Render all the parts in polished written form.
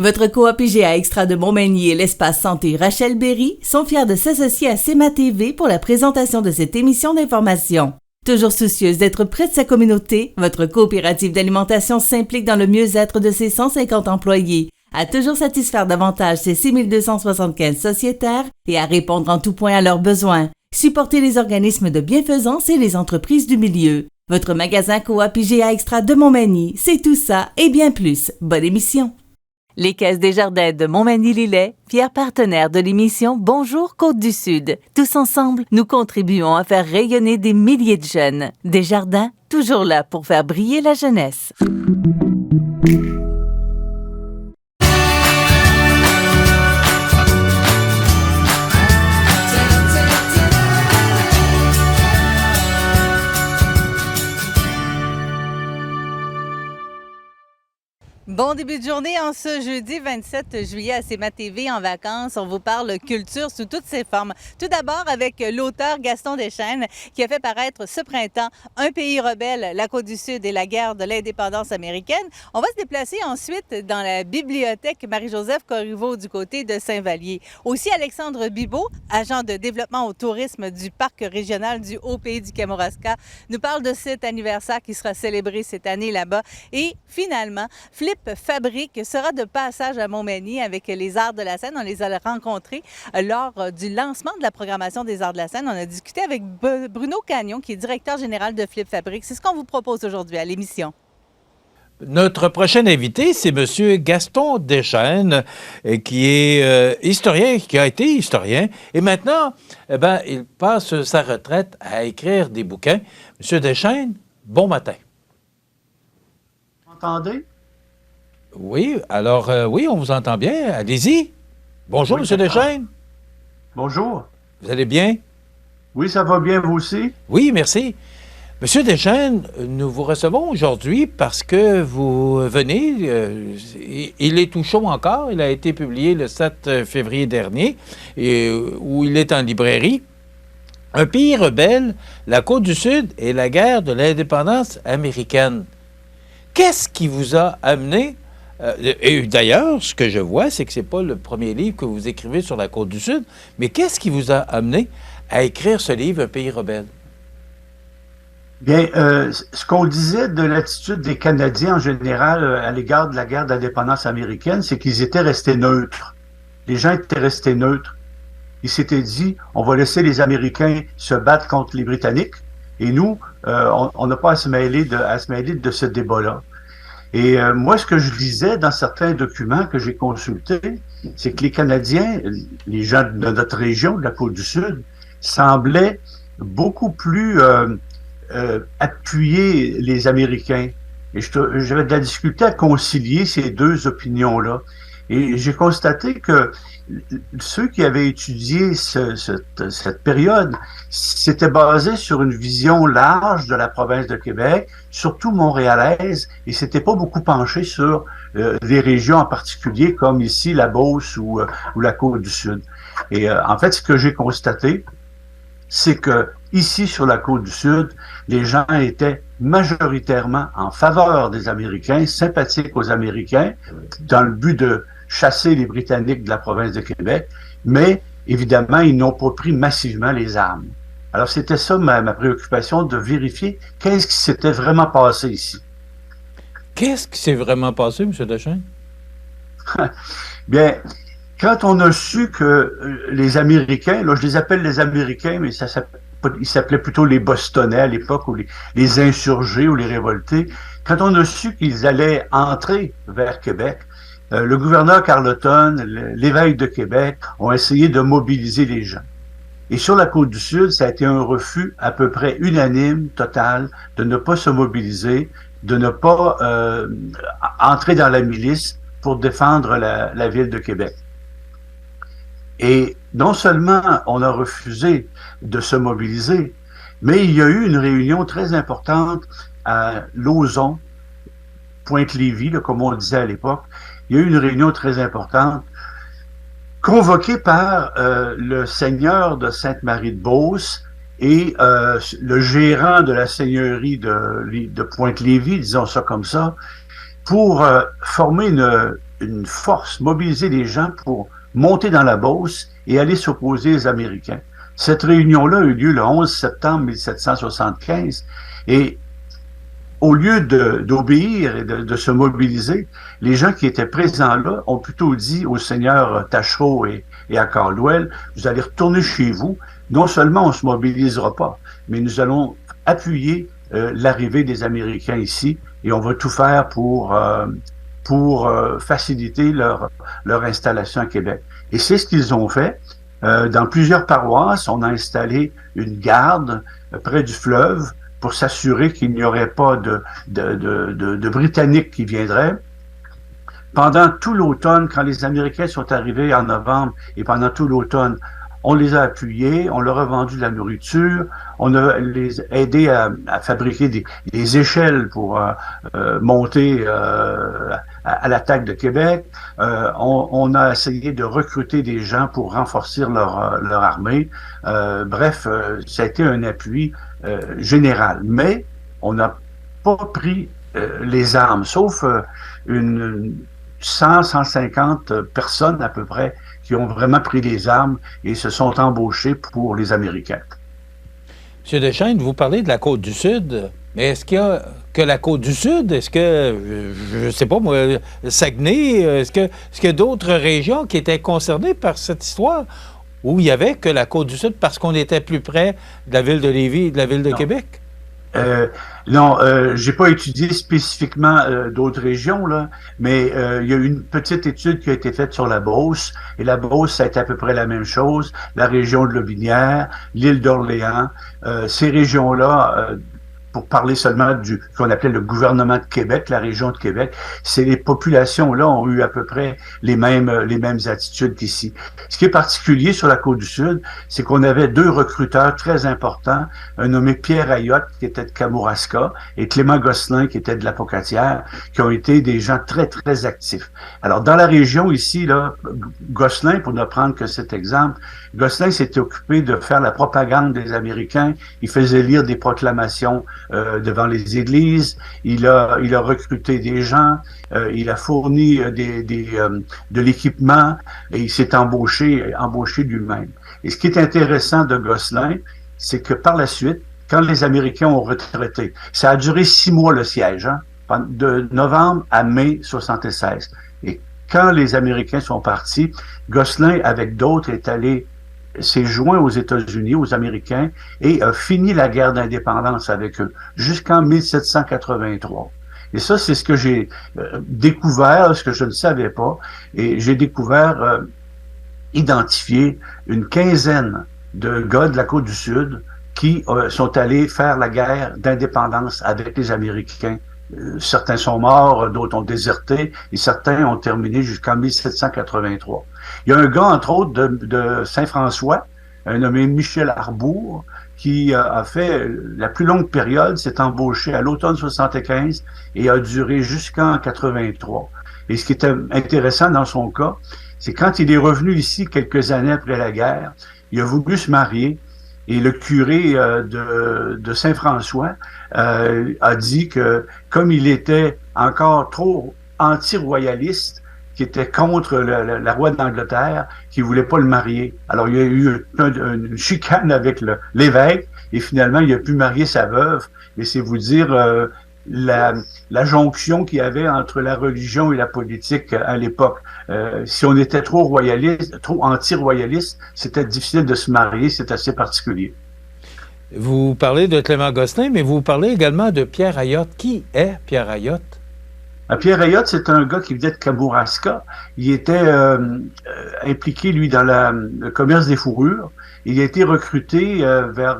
Votre coop IGA Extra de Montmagny et l'espace santé Rachel Berry sont fiers de s'associer à CEMA TV pour la présentation de cette émission d'information. Toujours soucieuse d'être près de sa communauté, votre coopérative d'alimentation s'implique dans le mieux-être de ses 150 employés, à toujours satisfaire davantage ses 6275 sociétaires et à répondre en tout point à leurs besoins. Supportez les organismes de bienfaisance et les entreprises du milieu. Votre magasin coop IGA Extra de Montmagny, c'est tout ça et bien plus. Bonne émission! Les Caisses Desjardins de Montmagny-Lillet, fiers partenaires de l'émission Bonjour Côte-du-Sud. Tous ensemble, nous contribuons à faire rayonner des milliers de jeunes. Desjardins, toujours là pour faire briller la jeunesse. Bon début de journée en ce jeudi 27 juillet à CEMA TV en vacances. On vous parle culture sous toutes ses formes. Tout d'abord avec l'auteur Gaston Deschênes qui a fait paraître ce printemps Un pays rebelle, la Côte-du-Sud et la guerre de l'indépendance américaine. On va se déplacer ensuite dans la bibliothèque Marie-Joseph Corriveau du côté de Saint-Vallier. Aussi Alexandre Bibeau, agent de développement au tourisme du parc régional du Haut-Pays du Kamouraska, nous parle de cet anniversaire qui sera célébré cette année là-bas. Et finalement, Flip Fabrique sera de passage à Montmagny avec les Arts de la Scène. On les a rencontrés lors du lancement de la programmation des Arts de la Scène. On a discuté avec Bruno Gagnon, qui est directeur général de Flip Fabrique. C'est ce qu'on vous propose aujourd'hui à l'émission. Notre prochain invité, c'est M. Gaston Deschênes, qui est historien, qui a été historien. Et maintenant, il passe sa retraite à écrire des bouquins. M. Deschênes, bon matin. Vous m'entendez? Oui, alors oui, on vous entend bien. Allez-y. Bonjour, oui, M. Deschênes. Bonjour. Vous allez bien? Oui, ça va bien, vous aussi? Oui, merci. M. Deschênes, nous vous recevons aujourd'hui parce que vous venez, il est tout chaud encore, il a été publié le 7 février dernier, où il est en librairie. Un pays rebelle, la Côte-du-Sud et la guerre de l'indépendance américaine. Qu'est-ce qui vous a amené... et d'ailleurs, ce que je vois, c'est que ce n'est pas le premier livre que vous écrivez sur la Côte-du-Sud, mais qu'est-ce qui vous a amené à écrire ce livre, Un pays rebelle? Bien, ce qu'on disait de l'attitude des Canadiens en général à l'égard de la guerre d'indépendance américaine, c'est qu'ils étaient restés neutres. Les gens étaient restés neutres. Ils s'étaient dit, on va laisser les Américains se battre contre les Britanniques, et nous, on n'a pas à se mêler de ce débat-là. Et moi, ce que je lisais dans certains documents que j'ai consultés, c'est que les Canadiens, les gens de notre région, de la Côte-du-Sud, semblaient beaucoup plus appuyer les Américains. Et j'avais de la difficulté à concilier ces deux opinions-là. Et j'ai constaté que ceux qui avaient étudié cette période s'étaient basés sur une vision large de la province de Québec, surtout montréalaise, et s'étaient pas beaucoup penchés sur des régions en particulier, comme ici la Beauce ou la Côte-du-Sud. Et en fait, ce que j'ai constaté, c'est que ici, sur la Côte-du-Sud, les gens étaient majoritairement en faveur des Américains, sympathiques aux Américains, dans le but de chasser les Britanniques de la province de Québec, mais évidemment, ils n'ont pas pris massivement les armes. Alors, c'était ça ma préoccupation, de vérifier qu'est-ce qui s'était vraiment passé ici. Qu'est-ce qui s'est vraiment passé, M. Deschênes? Bien, quand on a su que les Américains, là, je les appelle les Américains, mais ils s'appelaient plutôt les Bostonnais à l'époque, ou les insurgés ou les révoltés, quand on a su qu'ils allaient entrer vers Québec, le gouverneur Carleton, l'évêque de Québec ont essayé de mobiliser les gens. Et sur la Côte-du-Sud, ça a été un refus à peu près unanime, total, de ne pas se mobiliser, de ne pas entrer dans la milice pour défendre la ville de Québec. Et non seulement on a refusé de se mobiliser, mais il y a eu une réunion très importante à Lauson, Pointe-Lévis, comme on disait à l'époque. Il y a eu une réunion très importante convoquée par le seigneur de Sainte-Marie-de-Beauce et le gérant de la seigneurie de Pointe-Lévis, disons ça comme ça, pour former une force, mobiliser les gens pour monter dans la Beauce et aller s'opposer aux Américains. Cette réunion-là a eu lieu le 11 septembre 1775 et au lieu d'obéir et de se mobiliser, les gens qui étaient présents là ont plutôt dit au seigneur Tachereau et à Caldwell, vous allez retourner chez vous. Non seulement on ne se mobilisera pas, mais nous allons appuyer l'arrivée des Américains ici et on va tout faire pour faciliter leur installation à Québec. Et c'est ce qu'ils ont fait. Dans plusieurs paroisses, on a installé une garde près du fleuve pour s'assurer qu'il n'y aurait pas de Britanniques qui viendraient. Pendant tout l'automne, quand les Américains sont arrivés en novembre et pendant tout l'automne, on les a appuyés, on leur a vendu de la nourriture, on a les aidé à fabriquer des échelles pour monter à l'attaque de Québec. On a essayé de recruter des gens pour renforcer leur armée. Bref, ça a été un appui général. Mais on n'a pas pris les armes, sauf une 100-150 personnes à peu près qui ont vraiment pris les armes et se sont embauchés pour les Américains. M. Deschênes, vous parlez de la Côte-du-Sud, mais est-ce qu'il y a que la Côte-du-Sud? Est-ce que, je ne sais pas moi, Saguenay, est-ce qu'il y a d'autres régions qui étaient concernées par cette histoire où il n'y avait que la Côte-du-Sud parce qu'on était plus près de la ville de Lévis et de la ville de Québec? Non, j'ai pas étudié spécifiquement d'autres régions, là, mais il y a eu une petite étude qui a été faite sur la Beauce, et la Beauce, ça a été à peu près la même chose, la région de Lotbinière, l'île d'Orléans, ces régions-là, pour parler seulement du qu'on appelait le gouvernement de Québec, la région de Québec, les populations-là ont eu à peu près les mêmes attitudes qu'ici. Ce qui est particulier sur la Côte-du-Sud, c'est qu'on avait deux recruteurs très importants, un nommé Pierre Ayotte, qui était de Kamouraska, et Clément Gosselin, qui était de la Pocatière, qui ont été des gens très, très actifs. Alors, dans la région ici, là, Gosselin, pour ne prendre que cet exemple, Gosselin s'était occupé de faire la propagande des Américains. Il faisait lire des proclamations devant les églises. Il a recruté des gens. Il a fourni de l'équipement et il s'est embauché lui-même. Et ce qui est intéressant de Gosselin, c'est que par la suite, quand les Américains ont retraité, ça a duré 6 mois le siège, hein, de novembre à mai 76. Et quand les Américains sont partis, Gosselin, avec d'autres, s'est joint aux États-Unis, aux Américains, et a fini la guerre d'indépendance avec eux, jusqu'en 1783. Et ça, c'est ce que j'ai découvert, ce que je ne savais pas, et j'ai découvert, identifié une quinzaine de gars de la Côte-du-Sud qui sont allés faire la guerre d'indépendance avec les Américains. Certains sont morts, d'autres ont déserté, et certains ont terminé jusqu'en 1783. Il y a un gars, entre autres, de Saint-François, un nommé Michel Arbour, qui a fait la plus longue période, s'est embauché à l'automne 75 et a duré jusqu'en 83. Et ce qui était intéressant dans son cas, c'est quand il est revenu ici quelques années après la guerre, il a voulu se marier, et le curé de Saint-François a dit que comme il était encore trop anti-royaliste, qui était contre la roi d'Angleterre, qui voulait pas le marier. Alors il y a eu une chicane avec l'évêque, et finalement il a pu marier sa veuve. Et c'est vous dire la jonction qu'il y avait entre la religion et la politique à l'époque. Si on était trop royaliste, trop anti-royaliste, c'était difficile de se marier, c'est assez particulier. Vous parlez de Clément Gosselin, mais vous parlez également de Pierre Ayotte. Qui est Pierre Ayotte? Pierre Ayotte, c'est un gars qui venait de Kamouraska. Il était impliqué, lui, dans le commerce des fourrures. Il a été recruté vers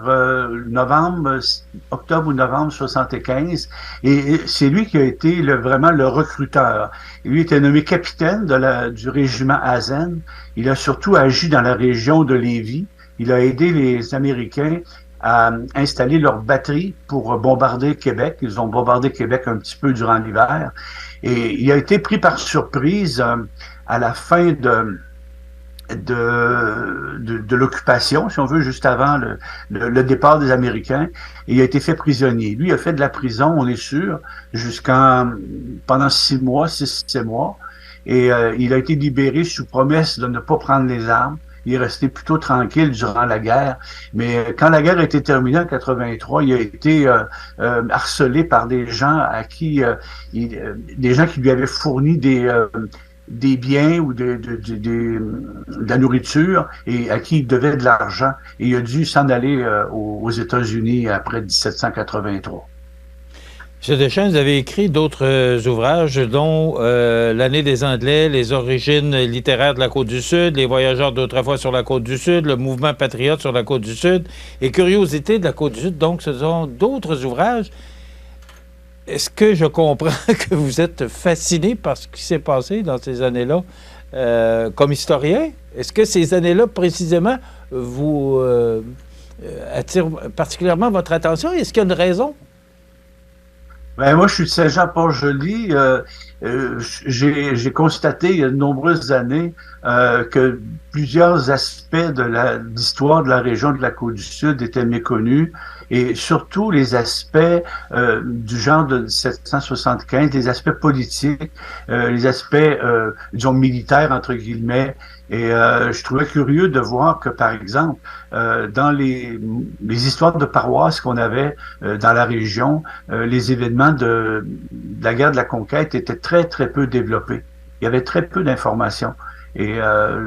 octobre ou novembre 75, et c'est lui qui a été vraiment le recruteur. Lui était nommé capitaine du régiment Hazen. Il a surtout agi dans la région de Lévis. Il a aidé les Américains à installer leur batterie pour bombarder Québec. Ils ont bombardé Québec un petit peu durant l'hiver. Et il a été pris par surprise à la fin de l'occupation, si on veut, juste avant le départ des Américains. Et il a été fait prisonnier. Lui, il a fait de la prison, on est sûr, pendant 6 mois. et il a été libéré sous promesse de ne pas prendre les armes. Il est resté plutôt tranquille durant la guerre. Mais quand la guerre a été terminée en 83, il a été harcelé par des gens à qui des gens qui lui avaient fourni des biens ou de la nourriture et à qui il devait de l'argent. Et il a dû s'en aller aux États-Unis après 1783. M. Deschênes, vous avez écrit d'autres ouvrages, dont L'année des Anglais, les origines littéraires de la Côte-du-Sud, les voyageurs d'autrefois sur la Côte-du-Sud, le mouvement patriote sur la Côte-du-Sud et Curiosités de la Côte-du-Sud. Donc, ce sont d'autres ouvrages. Est-ce que je comprends que vous êtes fasciné par ce qui s'est passé dans ces années-là comme historien? Est-ce que ces années-là, précisément, vous attirent particulièrement votre attention? Est-ce qu'il y a une raison? Ben, moi, je suis de Saint-Jean-Port-Joli. J'ai constaté il y a de nombreuses années que plusieurs aspects de l'histoire de la région de la Côte-du-Sud étaient méconnus, et surtout les aspects du genre de 1775, les aspects politiques, les aspects, disons, militaires, entre guillemets. Et je trouvais curieux de voir que, par exemple, dans les histoires de paroisses qu'on avait dans la région, les événements de la guerre de la conquête étaient très, très peu développés. Il y avait très peu d'informations. Et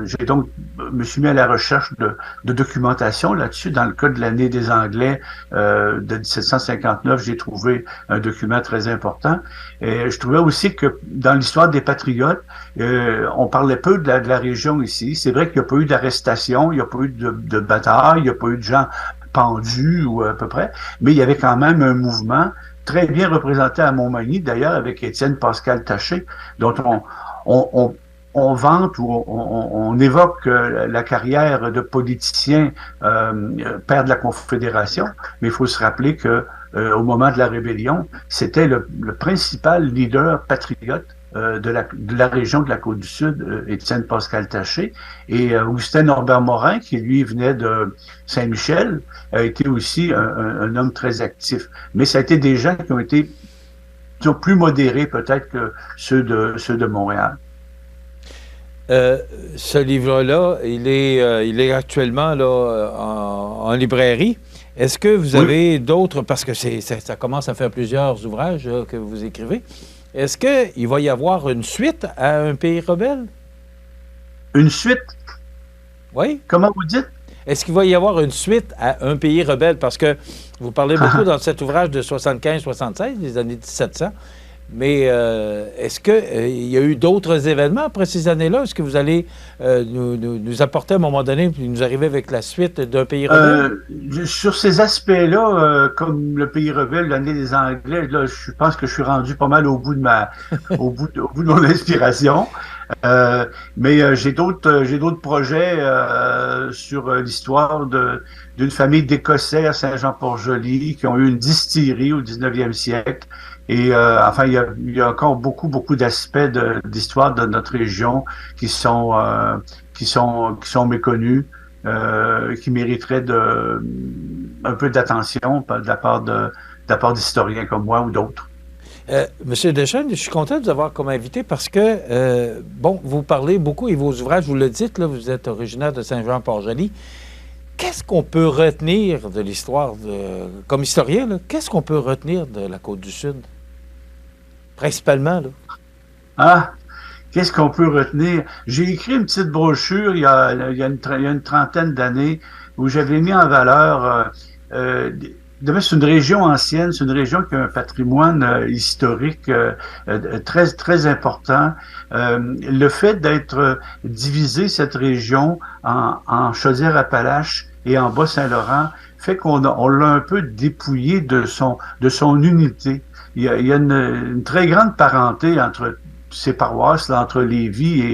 j'ai donc me suis mis à la recherche de documentation là-dessus. Dans le cas de l'année des Anglais de 1759, j'ai trouvé un document très important. Et je trouvais aussi que dans l'histoire des patriotes, on parlait peu de la région ici. C'est vrai qu'il n'y a pas eu d'arrestation, il n'y a pas eu de bataille, il n'y a pas eu de gens pendus ou à peu près, mais il y avait quand même un mouvement très bien représenté à Montmagny, d'ailleurs avec Étienne Pascal Taché, dont on vante ou on évoque la carrière de politicien père de la Confédération, mais il faut se rappeler que au moment de la rébellion, c'était le principal leader patriote de la région de la Côte-du-Sud, Étienne Pascal Taché, et Augustin Norbert Morin, qui lui venait de Saint-Michel, a été aussi un homme très actif. Mais ça a été des gens qui ont été plus modérés peut-être que ceux de Montréal. Ce livre-là, il est actuellement là, en librairie. Est-ce que vous avez d'autres, parce que ça commence à faire plusieurs ouvrages là, que vous écrivez, est-ce qu'il va y avoir une suite à Un pays rebelle? Une suite? Oui. Comment vous dites? Est-ce qu'il va y avoir une suite à Un pays rebelle? Parce que vous parlez beaucoup dans cet ouvrage de 75-76, des années 1700. Mais est-ce qu'il y a eu d'autres événements après ces années-là? Est-ce que vous allez nous apporter à un moment donné, puis nous arriver avec la suite d'Un pays rebelle? Sur ces aspects-là, comme Le pays rebelle, l'année des Anglais, là, je pense que je suis rendu pas mal au bout de au bout de mon inspiration. Mais j'ai d'autres projets sur l'histoire d'une famille d'Écossais à Saint-Jean-Port-Joli qui ont eu une distillerie au 19e siècle. Et enfin, il y a encore beaucoup d'aspects d'histoire de notre région qui sont méconnus, qui mériteraient un peu d'attention de la part d'historiens comme moi ou d'autres. Monsieur Deschênes, je suis content de vous avoir comme invité parce que, vous parlez beaucoup et vos ouvrages, vous le dites, là, vous êtes originaire de Saint-Jean-Port-Joli. Qu'est-ce qu'on peut retenir de l'histoire, comme historien, là, qu'est-ce qu'on peut retenir de la Côte-du-Sud? Principalement, là. Ah, qu'est-ce qu'on peut retenir? J'ai écrit une petite brochure il y a une trentaine d'années où j'avais mis en valeur c'est une région ancienne, c'est une région qui a un patrimoine historique très, très important. Le fait d'être divisé, cette région, en Chaudière-Appalaches et en Bas-Saint-Laurent, fait qu'on l'a un peu dépouillé de son unité. Il y a une très grande parenté entre ces paroisses, là, entre Lévis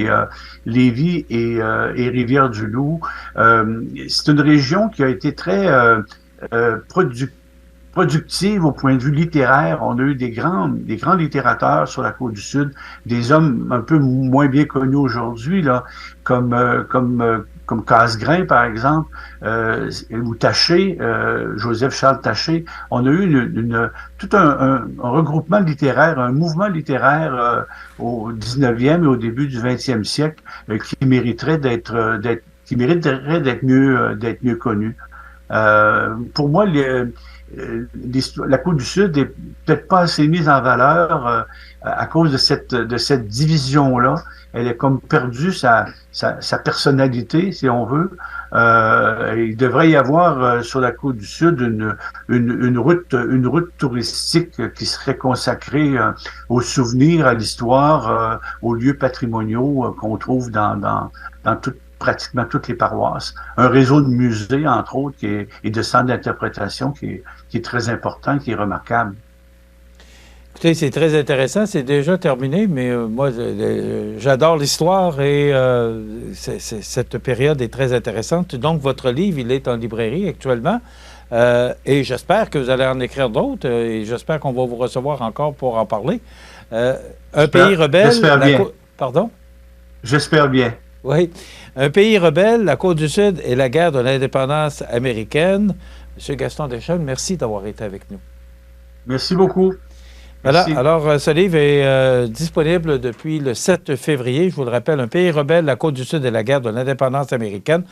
et Rivière-du-Loup. C'est une région qui a été très productive au point de vue littéraire. On a eu des grands littérateurs sur la Côte-du-Sud, des hommes un peu moins bien connus aujourd'hui, là, comme comme Casgrain, par exemple, ou Taché, Joseph-Charles Taché. On a eu tout un regroupement littéraire, un mouvement littéraire au 19e et au début du 20e siècle qui mériterait d'être mieux connu. Pour moi, la Côte du Sud est peut-être pas assez mise en valeur à cause de cette division-là. Elle est comme perdu sa personnalité, si on veut. Il devrait y avoir sur la Côte du Sud une route touristique qui serait consacrée aux souvenirs, à l'histoire, aux lieux patrimoniaux qu'on trouve dans pratiquement toutes les paroisses. Un réseau de musées, entre autres, et de centres d'interprétation qui est très important, qui est remarquable. Écoutez, c'est très intéressant. C'est déjà terminé, mais moi, j'adore l'histoire et cette période est très intéressante. Donc, votre livre, il est en librairie actuellement et j'espère que vous allez en écrire d'autres et j'espère qu'on va vous recevoir encore pour en parler. Un pays rebelle... J'espère bien. Pardon? J'espère bien. Oui. Un pays rebelle, la Côte du Sud et la guerre de l'indépendance américaine. Monsieur Gaston Deschênes, merci d'avoir été avec nous. Merci beaucoup. Voilà. Merci. Alors, ce livre est disponible depuis le 7 février. Je vous le rappelle, Un pays rebelle, la Côte du Sud et la guerre de l'indépendance américaine.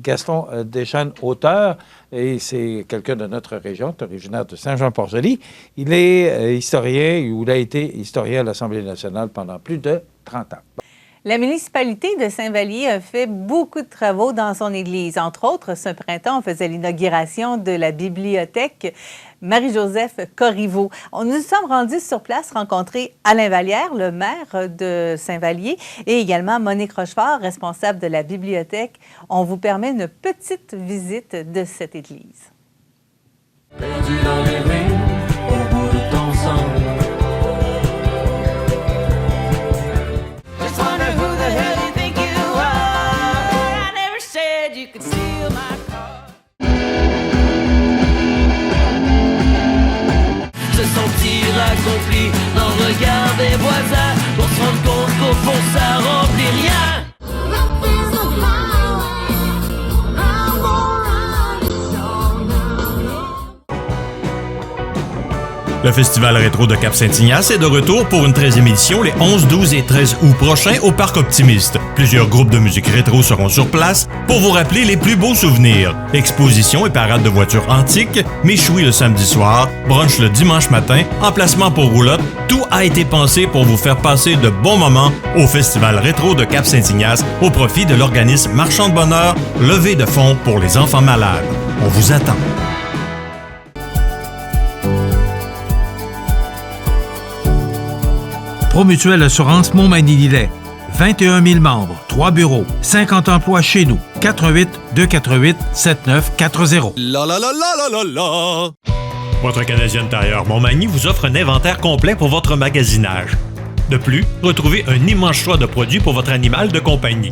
Gaston Deschênes, auteur, et c'est quelqu'un de notre région, originaire de Saint-Jean-Port-Joli. Il est historien, ou il a été historien à l'Assemblée nationale pendant plus de 30 ans. La municipalité de Saint-Vallier a fait beaucoup de travaux dans son église. Entre autres, ce printemps, on faisait l'inauguration de la bibliothèque Marie-Joseph Corriveau. Nous nous sommes rendus sur place rencontrer Alain Vallière, le maire de Saint-Vallier, et également Monique Rochefort, responsable de la bibliothèque. On vous permet une petite visite de cette église. Perdu dans les rues, au bout de ton sang. Just wonder who the hell you think you are. I never said you could steal my car. Se sentir accompli dans le regard des voisins, pour se rendre compte qu'au fond ça remplit rien. Le Festival rétro de Cap-Saint-Ignace est de retour pour une 13e édition les 11, 12 et 13 août prochains au Parc Optimiste. Plusieurs groupes de musique rétro seront sur place pour vous rappeler les plus beaux souvenirs. Exposition et parade de voitures antiques, méchoui le samedi soir, brunch le dimanche matin, emplacement pour roulotte. Tout a été pensé pour vous faire passer de bons moments au Festival rétro de Cap-Saint-Ignace au profit de l'organisme Marchand de Bonheur, levée de fonds pour les enfants malades. On vous attend. Promutuelle Assurance Montmagny-Lillet. 21 000 membres, 3 bureaux, 50 emplois chez nous. 418-248-7940. La la la la la la la! Votre Canadien Tire Montmagny vous offre un inventaire complet pour votre magasinage. De plus, retrouvez un immense choix de produits pour votre animal de compagnie.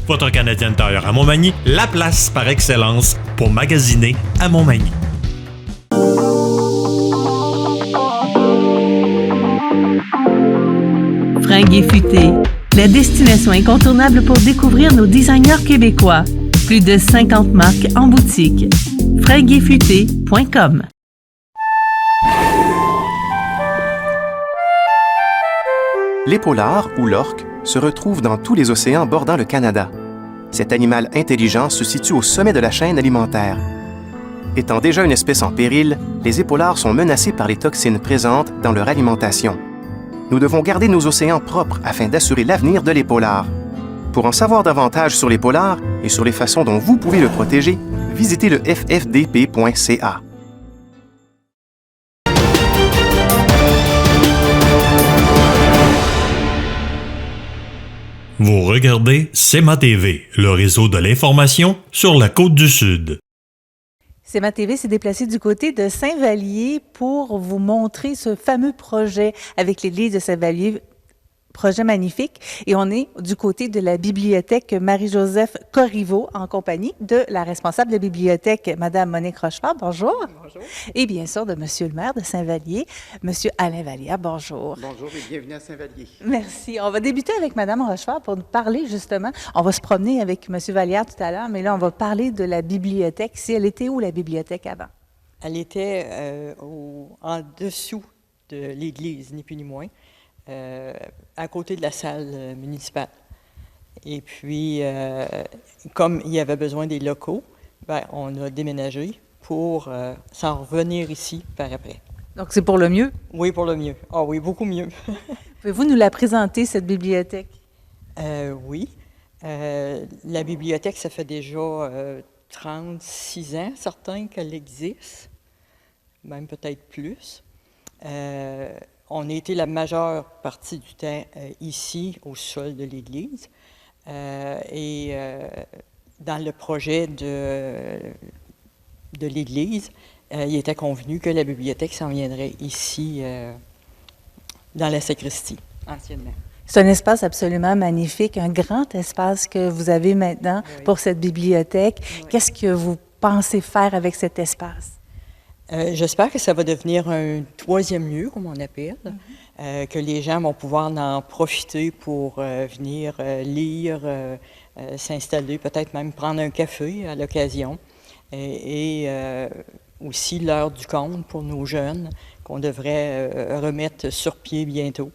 Votre Canadien Tire à Montmagny, la place par excellence pour magasiner à Montmagny. Fringues et Futé, la destination incontournable pour découvrir nos designers québécois. Plus de 50 marques en boutique. fringuesfuté.com. L'épaulard, ou l'orque, se retrouve dans tous les océans bordant le Canada. Cet animal intelligent se situe au sommet de la chaîne alimentaire. Étant déjà une espèce en péril, les épaulards sont menacés par les toxines présentes dans leur alimentation. Nous devons garder nos océans propres afin d'assurer l'avenir de l'épaulard. Pour en savoir davantage sur l'épaulard et sur les façons dont vous pouvez le protéger, visitez le ffdp.ca. Vous regardez CEMA TV, le réseau de l'information sur la Côte-du-Sud. CEMA TV s'est déplacé du côté de Saint-Vallier pour vous montrer ce fameux projet avec l'église de Saint-Vallier projet magnifique. Et on est du côté de la bibliothèque Marie-Joseph Corriveau en compagnie de la responsable de bibliothèque, Madame Monique Rochefort. Bonjour. Bonjour. Et bien sûr de Monsieur le maire de Saint-Vallier, Monsieur Alain Vallière. Bonjour. Bonjour et bienvenue à Saint-Vallier. Merci. On va débuter avec Madame Rochefort pour nous parler justement. On va se promener avec Monsieur Vallière tout à l'heure, mais là, on va parler de la bibliothèque. Si elle était où, la bibliothèque, avant? Elle était en dessous de l'église, ni plus ni moins, à côté de la salle municipale. Et puis, comme il y avait besoin des locaux, ben, on a déménagé pour s'en revenir ici par après. Donc, c'est pour le mieux? Oui, pour le mieux. Ah oui, beaucoup mieux. Pouvez-vous nous la présenter, cette bibliothèque? Oui. La bibliothèque, ça fait déjà 36 ans, certains qu'elle existe, même peut-être plus. On a été la majeure partie du temps ici, au sol de l'église. Et dans le projet de l'église, il était convenu que la bibliothèque s'en viendrait ici, dans la sacristie, anciennement. C'est un espace absolument magnifique, un grand espace que vous avez maintenant pour cette bibliothèque. Oui. Qu'est-ce que vous pensez faire avec cet espace? J'espère que ça va devenir un troisième lieu, comme on appelle, que les gens vont pouvoir en profiter pour venir lire, s'installer, peut-être même prendre un café à l'occasion, et aussi l'heure du conte pour nos jeunes, qu'on devrait remettre sur pied bientôt.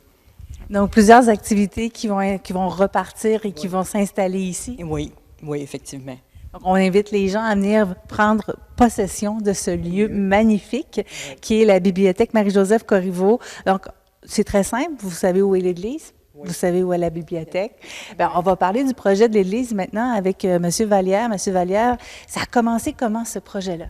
Donc, plusieurs activités qui vont repartir et qui vont s'installer ici? Oui, oui, effectivement. Donc, on invite les gens à venir prendre possession de ce lieu magnifique qui est la bibliothèque Marie-Joseph Corriveau. Donc, c'est très simple. Vous savez où est l'église? Oui. Vous savez où est la bibliothèque? Bien, on va parler du projet de l'église maintenant avec M. Vallière. M. Vallière, ça a commencé comment, ce projet-là?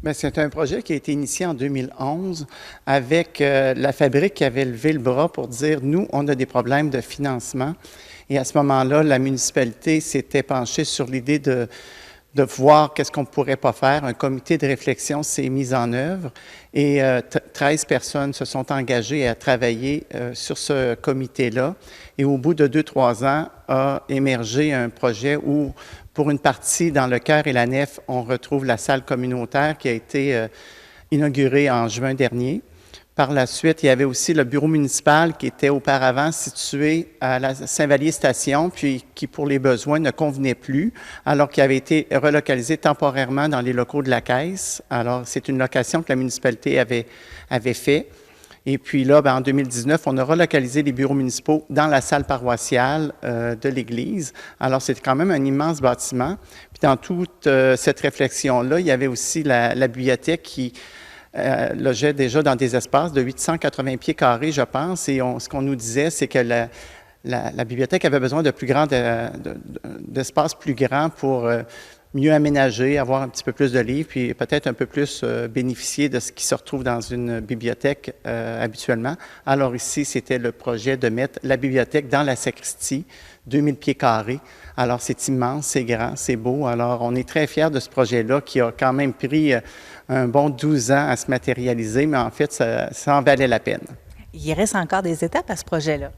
Bien, c'est un projet qui a été initié en 2011 avec la fabrique qui avait levé le bras pour dire, nous, on a des problèmes de financement. Et à ce moment-là, la municipalité s'était penchée sur l'idée de voir qu'est-ce qu'on ne pourrait pas faire. Un comité de réflexion s'est mis en œuvre et 13 personnes se sont engagées à travailler sur ce comité-là. Et au bout de 2-3 ans, a émergé un projet où, pour une partie, dans le chœur et la nef, on retrouve la salle communautaire qui a été inaugurée en juin dernier. Par la suite, il y avait aussi le bureau municipal qui était auparavant situé à la Saint-Vallier-Station, puis qui, pour les besoins, ne convenait plus, alors qu'il avait été relocalisé temporairement dans les locaux de la Caisse. Alors, c'est une location que la municipalité avait fait. Et puis là, bien, en 2019, on a relocalisé les bureaux municipaux dans la salle paroissiale de l'Église. Alors, c'était quand même un immense bâtiment. Puis dans toute cette réflexion-là, il y avait aussi la bibliothèque qui logeait déjà dans des espaces de 880 pieds carrés, je pense. Et ce qu'on nous disait, c'est que la bibliothèque avait besoin de d'espaces plus grands pour mieux aménager, avoir un petit peu plus de livres, puis peut-être un peu plus bénéficier de ce qui se retrouve dans une bibliothèque habituellement. Alors ici, c'était le projet de mettre la bibliothèque dans la sacristie, 2000 pieds carrés. Alors c'est immense, c'est grand, c'est beau. Alors on est très fiers de ce projet-là qui a quand même pris un bon 12 ans à se matérialiser, mais en fait, ça en valait la peine. Il reste encore des étapes à ce projet-là?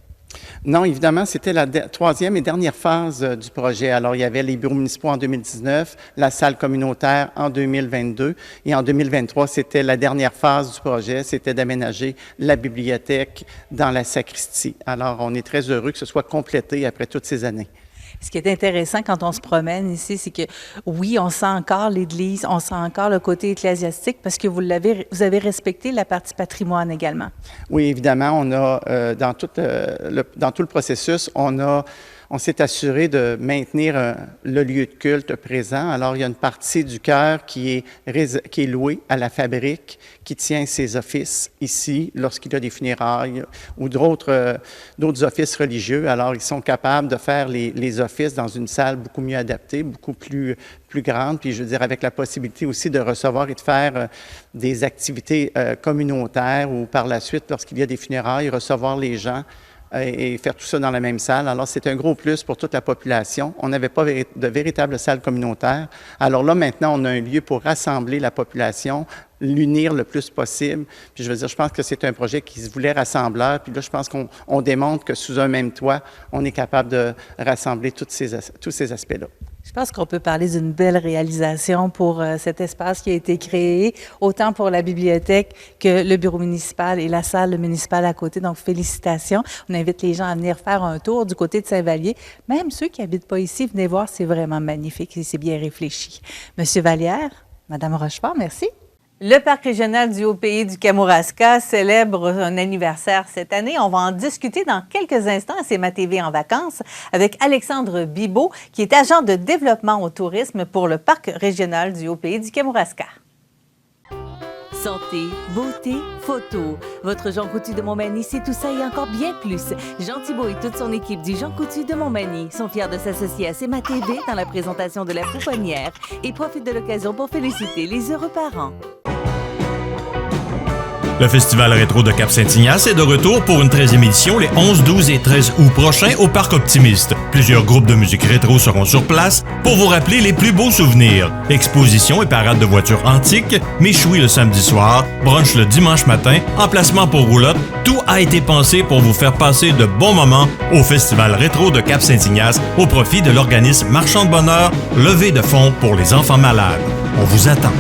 Non, évidemment, c'était la troisième et dernière phase du projet. Alors, il y avait les bureaux municipaux en 2019, la salle communautaire en 2022 et en 2023, c'était la dernière phase du projet, c'était d'aménager la bibliothèque dans la sacristie. Alors, on est très heureux que ce soit complété après toutes ces années. Ce qui est intéressant quand on se promène ici, c'est que oui, on sent encore l'Église, on sent encore le côté ecclésiastique parce que vous avez respecté la partie patrimoine également. Oui, évidemment, on a dans tout le processus, on s'est assuré de maintenir le lieu de culte présent. Alors, il y a une partie du chœur qui est louée à la fabrique, qui tient ses offices ici lorsqu'il y a des funérailles ou d'autres offices religieux. Alors, ils sont capables de faire les offices dans une salle beaucoup mieux adaptée, beaucoup plus grande, puis je veux dire avec la possibilité aussi de recevoir et de faire des activités communautaires ou par la suite, lorsqu'il y a des funérailles, recevoir les gens et faire tout ça dans la même salle. Alors, c'est un gros plus pour toute la population. On n'avait pas de véritable salle communautaire. Alors là, maintenant, on a un lieu pour rassembler la population, l'unir le plus possible. Puis je veux dire, je pense que c'est un projet qui se voulait rassembleur. Puis là, je pense qu'on démontre que sous un même toit, on est capable de rassembler tous ces aspects-là. Je pense qu'on peut parler d'une belle réalisation pour cet espace qui a été créé, autant pour la bibliothèque que le bureau municipal et la salle municipale à côté. Donc, félicitations. On invite les gens à venir faire un tour du côté de Saint-Vallier. Même ceux qui n'habitent pas ici, venez voir, c'est vraiment magnifique et c'est bien réfléchi. Monsieur Vallière, Madame Rochefort, merci. Le Parc régional du Haut-Pays du Kamouraska célèbre un anniversaire cette année. On va en discuter dans quelques instants à CMA TV en vacances avec Alexandre Bibeau, qui est agent de développement au tourisme pour le Parc régional du Haut-Pays du Kamouraska. Santé, beauté, photo. Votre Jean Coutu de Montmagny, c'est tout ça et encore bien plus. Jean Thibault et toute son équipe du Jean Coutu de Montmagny sont fiers de s'associer à CMA TV dans la présentation de la pouponnière et profitent de l'occasion pour féliciter les heureux parents. Le Festival rétro de Cap-Saint-Ignace est de retour pour une 13e édition les 11, 12 et 13 août prochains au Parc Optimiste. Plusieurs groupes de musique rétro seront sur place pour vous rappeler les plus beaux souvenirs. Exposition et parade de voitures antiques, méchoui le samedi soir, brunch le dimanche matin, emplacement pour roulotte. Tout a été pensé pour vous faire passer de bons moments au Festival rétro de Cap-Saint-Ignace au profit de l'organisme Marchand de Bonheur, levée de fonds pour les enfants malades. On vous attend.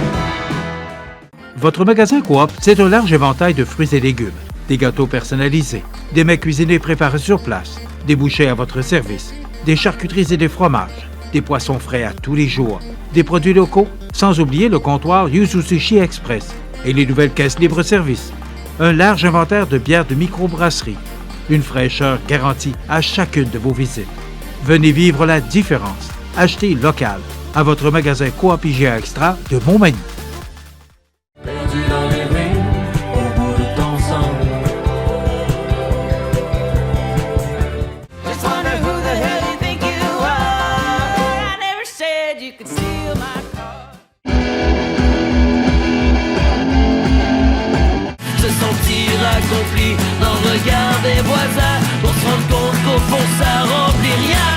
Votre magasin Coop, c'est un large éventail de fruits et légumes, des gâteaux personnalisés, des mets cuisinés préparés sur place, des bouchées à votre service, des charcuteries et des fromages, des poissons frais à tous les jours, des produits locaux, sans oublier le comptoir Yuzu Sushi Express et les nouvelles caisses libre-service. Un large inventaire de bières de microbrasserie, une fraîcheur garantie à chacune de vos visites. Venez vivre la différence. Achetez local à votre magasin Coop IGA Extra de Montmagny. Perdu dans les rues, au bout de ton sang. Just wonder who the hell you think you are. I never said you could steal my car. Se sentir accompli dans le regard des voisins, pour se rendre compte qu'au fond ça remplit rien.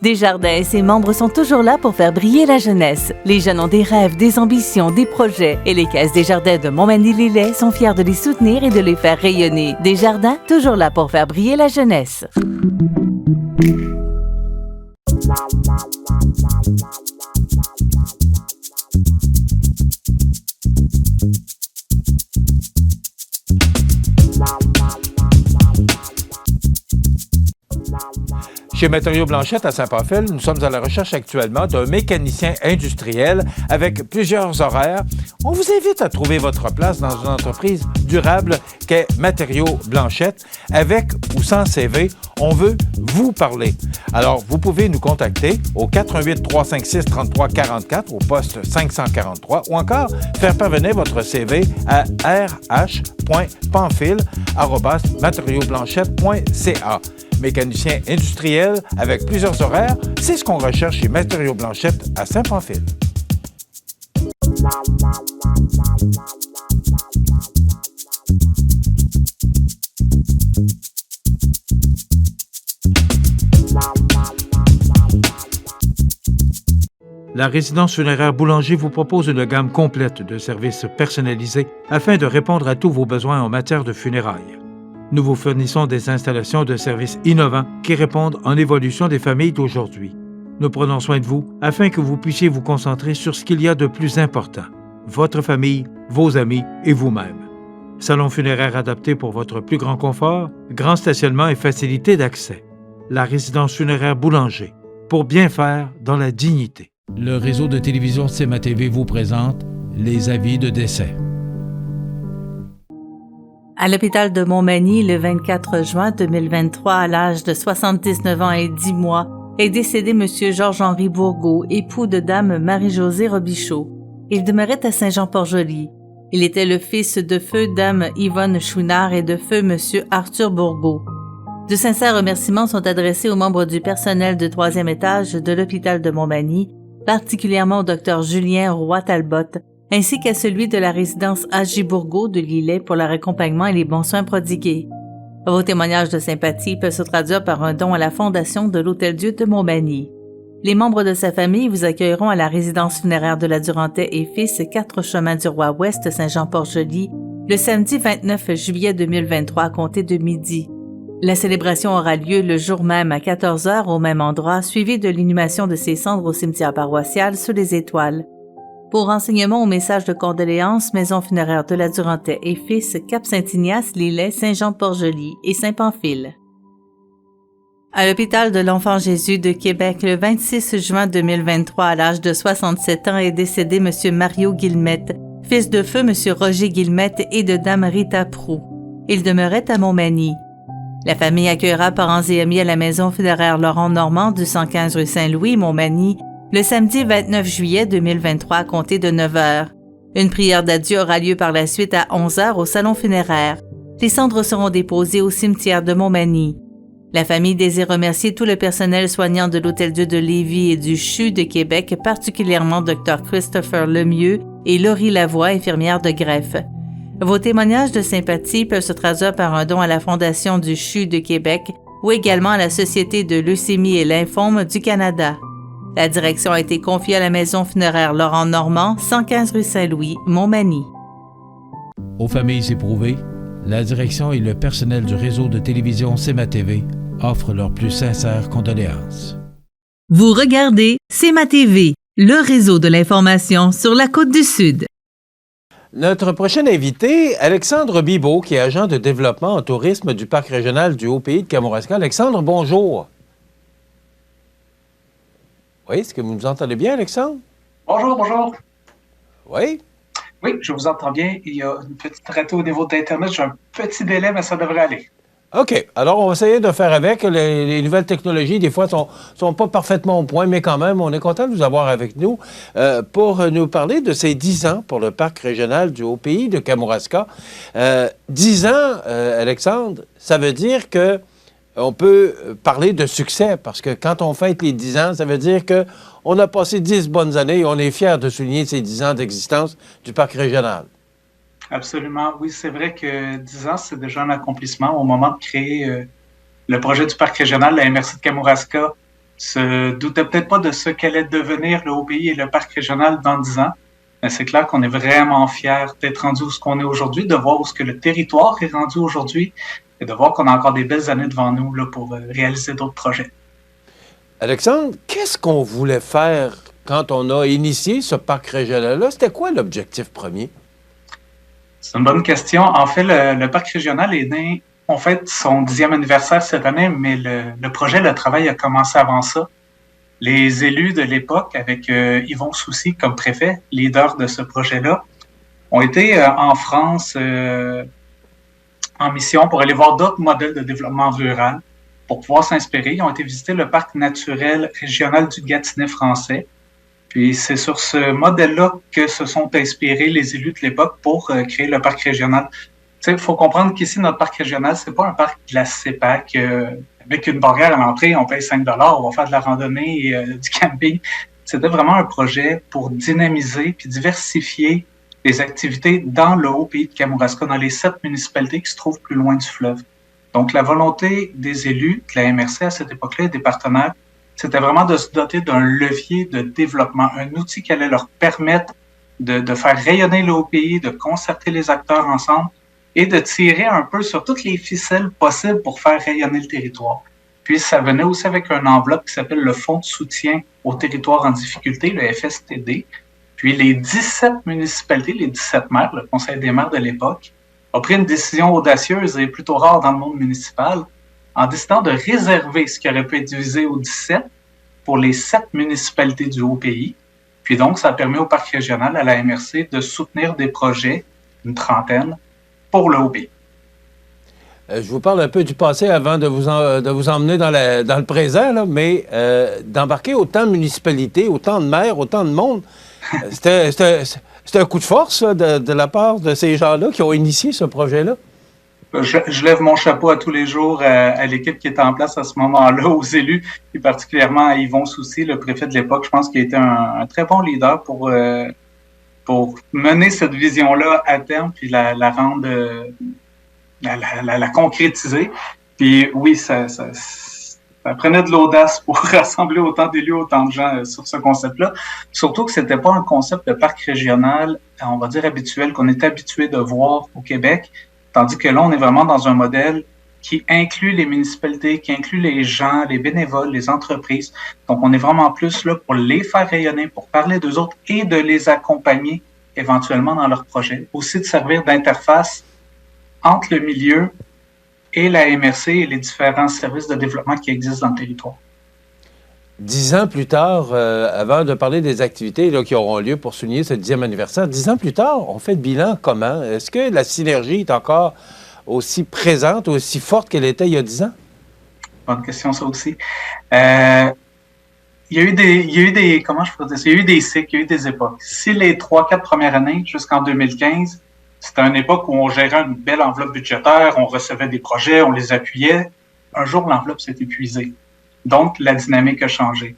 Desjardins et ses membres sont toujours là pour faire briller la jeunesse. Les jeunes ont des rêves, des ambitions, des projets. Et les caisses Desjardins de Montmagny-Lillet sont fiers de les soutenir et de les faire rayonner. Desjardins, toujours là pour faire briller la jeunesse. Chez Matériaux Blanchette à Saint-Pamphile, nous sommes à la recherche actuellement d'un mécanicien industriel avec plusieurs horaires. On vous invite à trouver votre place dans une entreprise durable qu'est Matériaux Blanchette. Avec ou sans CV, on veut vous parler. Alors, vous pouvez nous contacter au 418 356 33 44 au poste 543 ou encore faire parvenir votre CV à rh.pamphile@matériauxblanchette.ca. Mécanicien industriel avec plusieurs horaires, c'est ce qu'on recherche chez Matériaux Blanchette à Saint-Pamphile. La résidence funéraire Boulanger vous propose une gamme complète de services personnalisés afin de répondre à tous vos besoins en matière de funérailles. Nous vous fournissons des installations de services innovants qui répondent en évolution des familles d'aujourd'hui. Nous prenons soin de vous afin que vous puissiez vous concentrer sur ce qu'il y a de plus important, votre famille, vos amis et vous-même. Salon funéraire adapté pour votre plus grand confort, grand stationnement et facilité d'accès. La résidence funéraire Boulanger, pour bien faire dans la dignité. Le réseau de télévision CMA TV vous présente les avis de décès. À l'hôpital de Montmagny, le 24 juin 2023, à l'âge de 79 ans et 10 mois, est décédé M. Georges-Henri Bourgault, époux de Dame Marie-Josée Robichaud. Il demeurait à Saint-Jean-Port-Joli. Il était le fils de feu Dame Yvonne Chouinard et de feu M. Arthur Bourgault. De sincères remerciements sont adressés aux membres du personnel de 3e étage de l'hôpital de Montmagny, particulièrement au Dr Julien Roy-Talbot, ainsi qu'à celui de la résidence Agibourgo de Lillet pour leur accompagnement et les bons soins prodigués. Vos témoignages de sympathie peuvent se traduire par un don à la Fondation de l'Hôtel-Dieu de Montmagny. Les membres de sa famille vous accueilleront à la résidence funéraire de la Durantais et Fils, 4 Chemin du Roi-Ouest, Saint-Jean-Port-Joli, le samedi 29 juillet 2023 à compter de midi. La célébration aura lieu le jour même à 14h au même endroit, suivi de l'inhumation de ses cendres au cimetière paroissial sous les étoiles. Pour renseignements ou messages de condoléances, Maison funéraire de la Durantais et Fils, Cap-Saint-Ignace, Lillet, Saint-Jean-Port-Joli et Saint-Pamphile. À l'hôpital de l'Enfant Jésus de Québec, le 26 juin 2023, à l'âge de 67 ans, est décédé M. Mario Guillemette, fils de feu M. Roger Guillemette et de Dame Rita Proux. Il demeurait à Montmagny. La famille accueillera parents et amis à la Maison funéraire Laurent Normand du 115 rue Saint-Louis, Montmagny, le samedi 29 juillet 2023 à compter de 9h. Une prière d'adieu aura lieu par la suite à 11h au salon funéraire. Les cendres seront déposées au cimetière de Montmagny. La famille désire remercier tout le personnel soignant de l'Hôtel-Dieu de Lévis et du CHU de Québec, particulièrement Dr Christopher Lemieux et Laurie Lavoie, infirmière de greffe. Vos témoignages de sympathie peuvent se traduire par un don à la Fondation du CHU de Québec ou également à la Société de leucémie et lymphome du Canada. La direction a été confiée à la Maison funéraire Laurent Normand, 115 rue Saint-Louis, Montmagny. Aux familles éprouvées, la direction et le personnel du réseau de télévision CEMA TV offrent leurs plus sincères condoléances. Vous regardez CEMA TV, le réseau de l'information sur la Côte-du-Sud. Notre prochain invité, Alexandre Bibeau, qui est agent de développement en tourisme du Parc régional du Haut-Pays de Kamouraska. Alexandre, bonjour. Oui, est-ce que vous nous entendez bien, Alexandre? Bonjour, bonjour. Oui? Oui, je vous entends bien. Il y a une petite ratée au niveau d'Internet. J'ai un petit délai, mais ça devrait aller. OK. Alors, on va essayer de faire avec. Les nouvelles technologies, des fois, sont pas parfaitement au point, mais quand même, on est content de vous avoir avec nous pour nous parler de ces 10 ans pour le Parc régional du Haut-Pays de Kamouraska. 10 ans, Alexandre, ça veut dire que on peut parler de succès, parce que quand on fête les 10 ans, ça veut dire qu'on a passé 10 bonnes années et on est fiers de souligner ces 10 ans d'existence du Parc régional. Absolument. Oui, c'est vrai que 10 ans, c'est déjà un accomplissement. Au moment de créer le projet du Parc régional, la MRC de Kamouraska se doutait peut-être pas de ce qu'allait devenir le Haut-Pays et le Parc régional dans 10 ans. Mais c'est clair qu'on est vraiment fiers d'être rendu où ce qu'on est aujourd'hui, de voir où ce que le territoire est rendu aujourd'hui et de voir qu'on a encore des belles années devant nous là, pour réaliser d'autres projets. Alexandre, qu'est-ce qu'on voulait faire quand on a initié ce parc régional-là? C'était quoi l'objectif premier? C'est une bonne question. En fait, le parc régional est né, on fête son 10e anniversaire cette année, mais le projet, le travail a commencé avant ça. Les élus de l'époque, avec Yvon Soucy comme préfet, leader de ce projet-là, ont été en France en mission pour aller voir d'autres modèles de développement rural pour pouvoir s'inspirer. Ils ont été visiter le parc naturel régional du Gâtinais français. Puis c'est sur ce modèle-là que se sont inspirés les élus de l'époque pour créer le parc régional. Il faut comprendre qu'ici, notre parc régional, c'est pas un parc de la CEPAC avec une barrière à l'entrée, on paye 5 $, on va faire de la randonnée et du camping. C'était vraiment un projet pour dynamiser puis diversifier les activités dans le Haut-Pays de Kamouraska, dans les 7 municipalités qui se trouvent plus loin du fleuve. Donc, la volonté des élus de la MRC à cette époque-là et des partenaires, c'était vraiment de se doter d'un levier de développement, un outil qui allait leur permettre de faire rayonner le Haut-Pays, de concerter les acteurs ensemble et de tirer un peu sur toutes les ficelles possibles pour faire rayonner le territoire. Puis, ça venait aussi avec une enveloppe qui s'appelle le Fonds de soutien aux territoires en difficulté, le FSTD. Puis, les 17 municipalités, les 17 maires, le Conseil des maires de l'époque, a pris une décision audacieuse et plutôt rare dans le monde municipal en décidant de réserver ce qui aurait pu être divisé aux 17 pour les 7 municipalités du Haut-Pays. Puis donc, ça a permis au Parc régional, à la MRC, de soutenir des projets, une trentaine, pour le Haut-Pays. Je vous parle un peu du passé avant de vous emmener dans le présent, là, mais d'embarquer autant de municipalités, autant de maires, autant de monde, c'était un coup de force là, de la part de ces gens-là qui ont initié ce projet-là. Je lève mon chapeau à tous les jours à l'équipe qui était en place à ce moment-là, aux élus, et particulièrement à Yvon Soucy, le préfet de l'époque. Je pense qu'il a été un très bon leader pour pour mener cette vision-là à terme, puis la rendre, la concrétiser. Puis oui, ça prenait de l'audace pour rassembler autant d'élus, autant de gens sur ce concept-là. Surtout que c'était pas un concept de parc régional, on va dire habituel, qu'on est habitué de voir au Québec, tandis que là, on est vraiment dans un modèle qui inclut les municipalités, qui inclut les gens, les bénévoles, les entreprises. Donc, on est vraiment plus là pour les faire rayonner, pour parler d'eux autres et de les accompagner éventuellement dans leurs projets. Aussi de servir d'interface entre le milieu et la MRC et les différents services de développement qui existent dans le territoire. 10 ans plus tard, avant de parler des activités là, qui auront lieu pour souligner ce 10e anniversaire, 10 ans plus tard, on fait le bilan comment? Est-ce que la synergie est encore aussi présente, aussi forte qu'elle était il y a 10 ans? Bonne question, ça aussi. Il y a eu des, comment je pourrais dire ça? Il y a eu des cycles, il y a eu des époques. Si les 3-4 premières années, jusqu'en 2015, c'était une époque où on gérait une belle enveloppe budgétaire, on recevait des projets, on les appuyait. Un jour, l'enveloppe s'est épuisée. Donc, la dynamique a changé.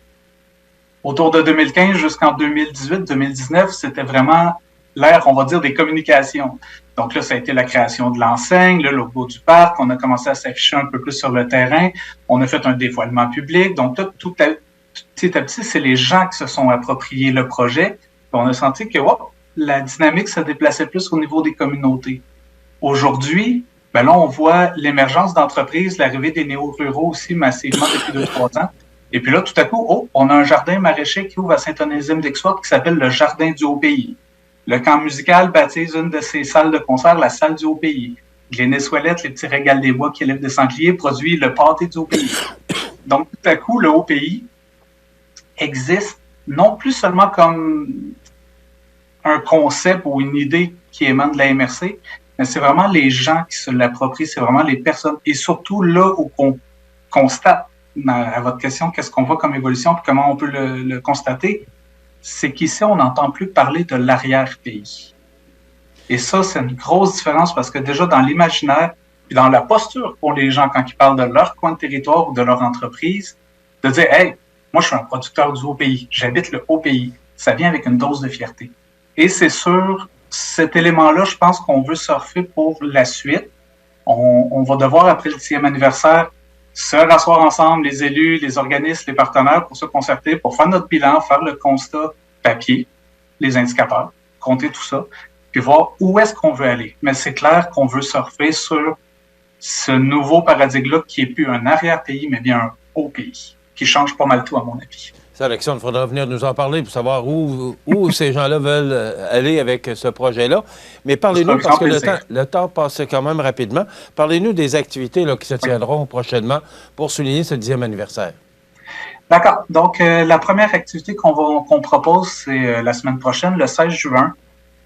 Autour de 2015 jusqu'en 2018-2019, c'était vraiment l'ère, on va dire, des communications. Donc là, ça a été la création de l'enseigne, le logo du parc, on a commencé à s'afficher un peu plus sur le terrain, on a fait un dévoilement public. Donc, petit à petit, c'est les gens qui se sont appropriés le projet. On a senti que la dynamique se déplaçait plus au niveau des communautés. Aujourd'hui, ben là, on voit l'émergence d'entreprises, l'arrivée des néo-ruraux aussi massivement depuis 2-3 ans. Et puis là, tout à coup, on a un jardin maraîcher qui ouvre à Saint-Onésime-d'Exoire qui s'appelle le Jardin du Haut-Pays. Le camp musical baptise une de ses salles de concert la salle du Haut-Pays. Glénis-Ouellette, les petits régals des bois qui élèvent des sangliers, produit le pâté du Haut-Pays. Donc, tout à coup, le Haut-Pays existe non plus seulement comme un concept ou une idée qui émane de la MRC, mais c'est vraiment les gens qui se l'approprient, c'est vraiment les personnes. Et surtout là où on constate, à votre question, qu'est-ce qu'on voit comme évolution et comment on peut le constater, c'est qu'ici, on n'entend plus parler de l'arrière-pays. Et ça, c'est une grosse différence parce que déjà dans l'imaginaire et dans la posture qu'ont les gens quand ils parlent de leur coin de territoire ou de leur entreprise, de dire « Hey, moi, je suis un producteur du Haut-Pays, j'habite le Haut-Pays », ça vient avec une dose de fierté. Et c'est sur cet élément-là, je pense qu'on veut surfer pour la suite. On va devoir, après le 10e anniversaire, se rasseoir ensemble, les élus, les organismes, les partenaires, pour se concerter, pour faire notre bilan, faire le constat papier, les indicateurs, compter tout ça, puis voir où est-ce qu'on veut aller. Mais c'est clair qu'on veut surfer sur ce nouveau paradigme-là qui est plus un arrière-pays, mais bien un haut pays, qui change pas mal tout, à mon avis. Ça, Alexandre, il faudra venir nous en parler pour savoir où ces gens-là veulent aller avec ce projet-là. Mais parlez-nous, parce que le temps passe quand même rapidement, parlez-nous des activités là, qui se tiendront prochainement pour souligner ce 10e anniversaire. D'accord. Donc, la première activité qu'on propose, c'est la semaine prochaine, le 16 juin.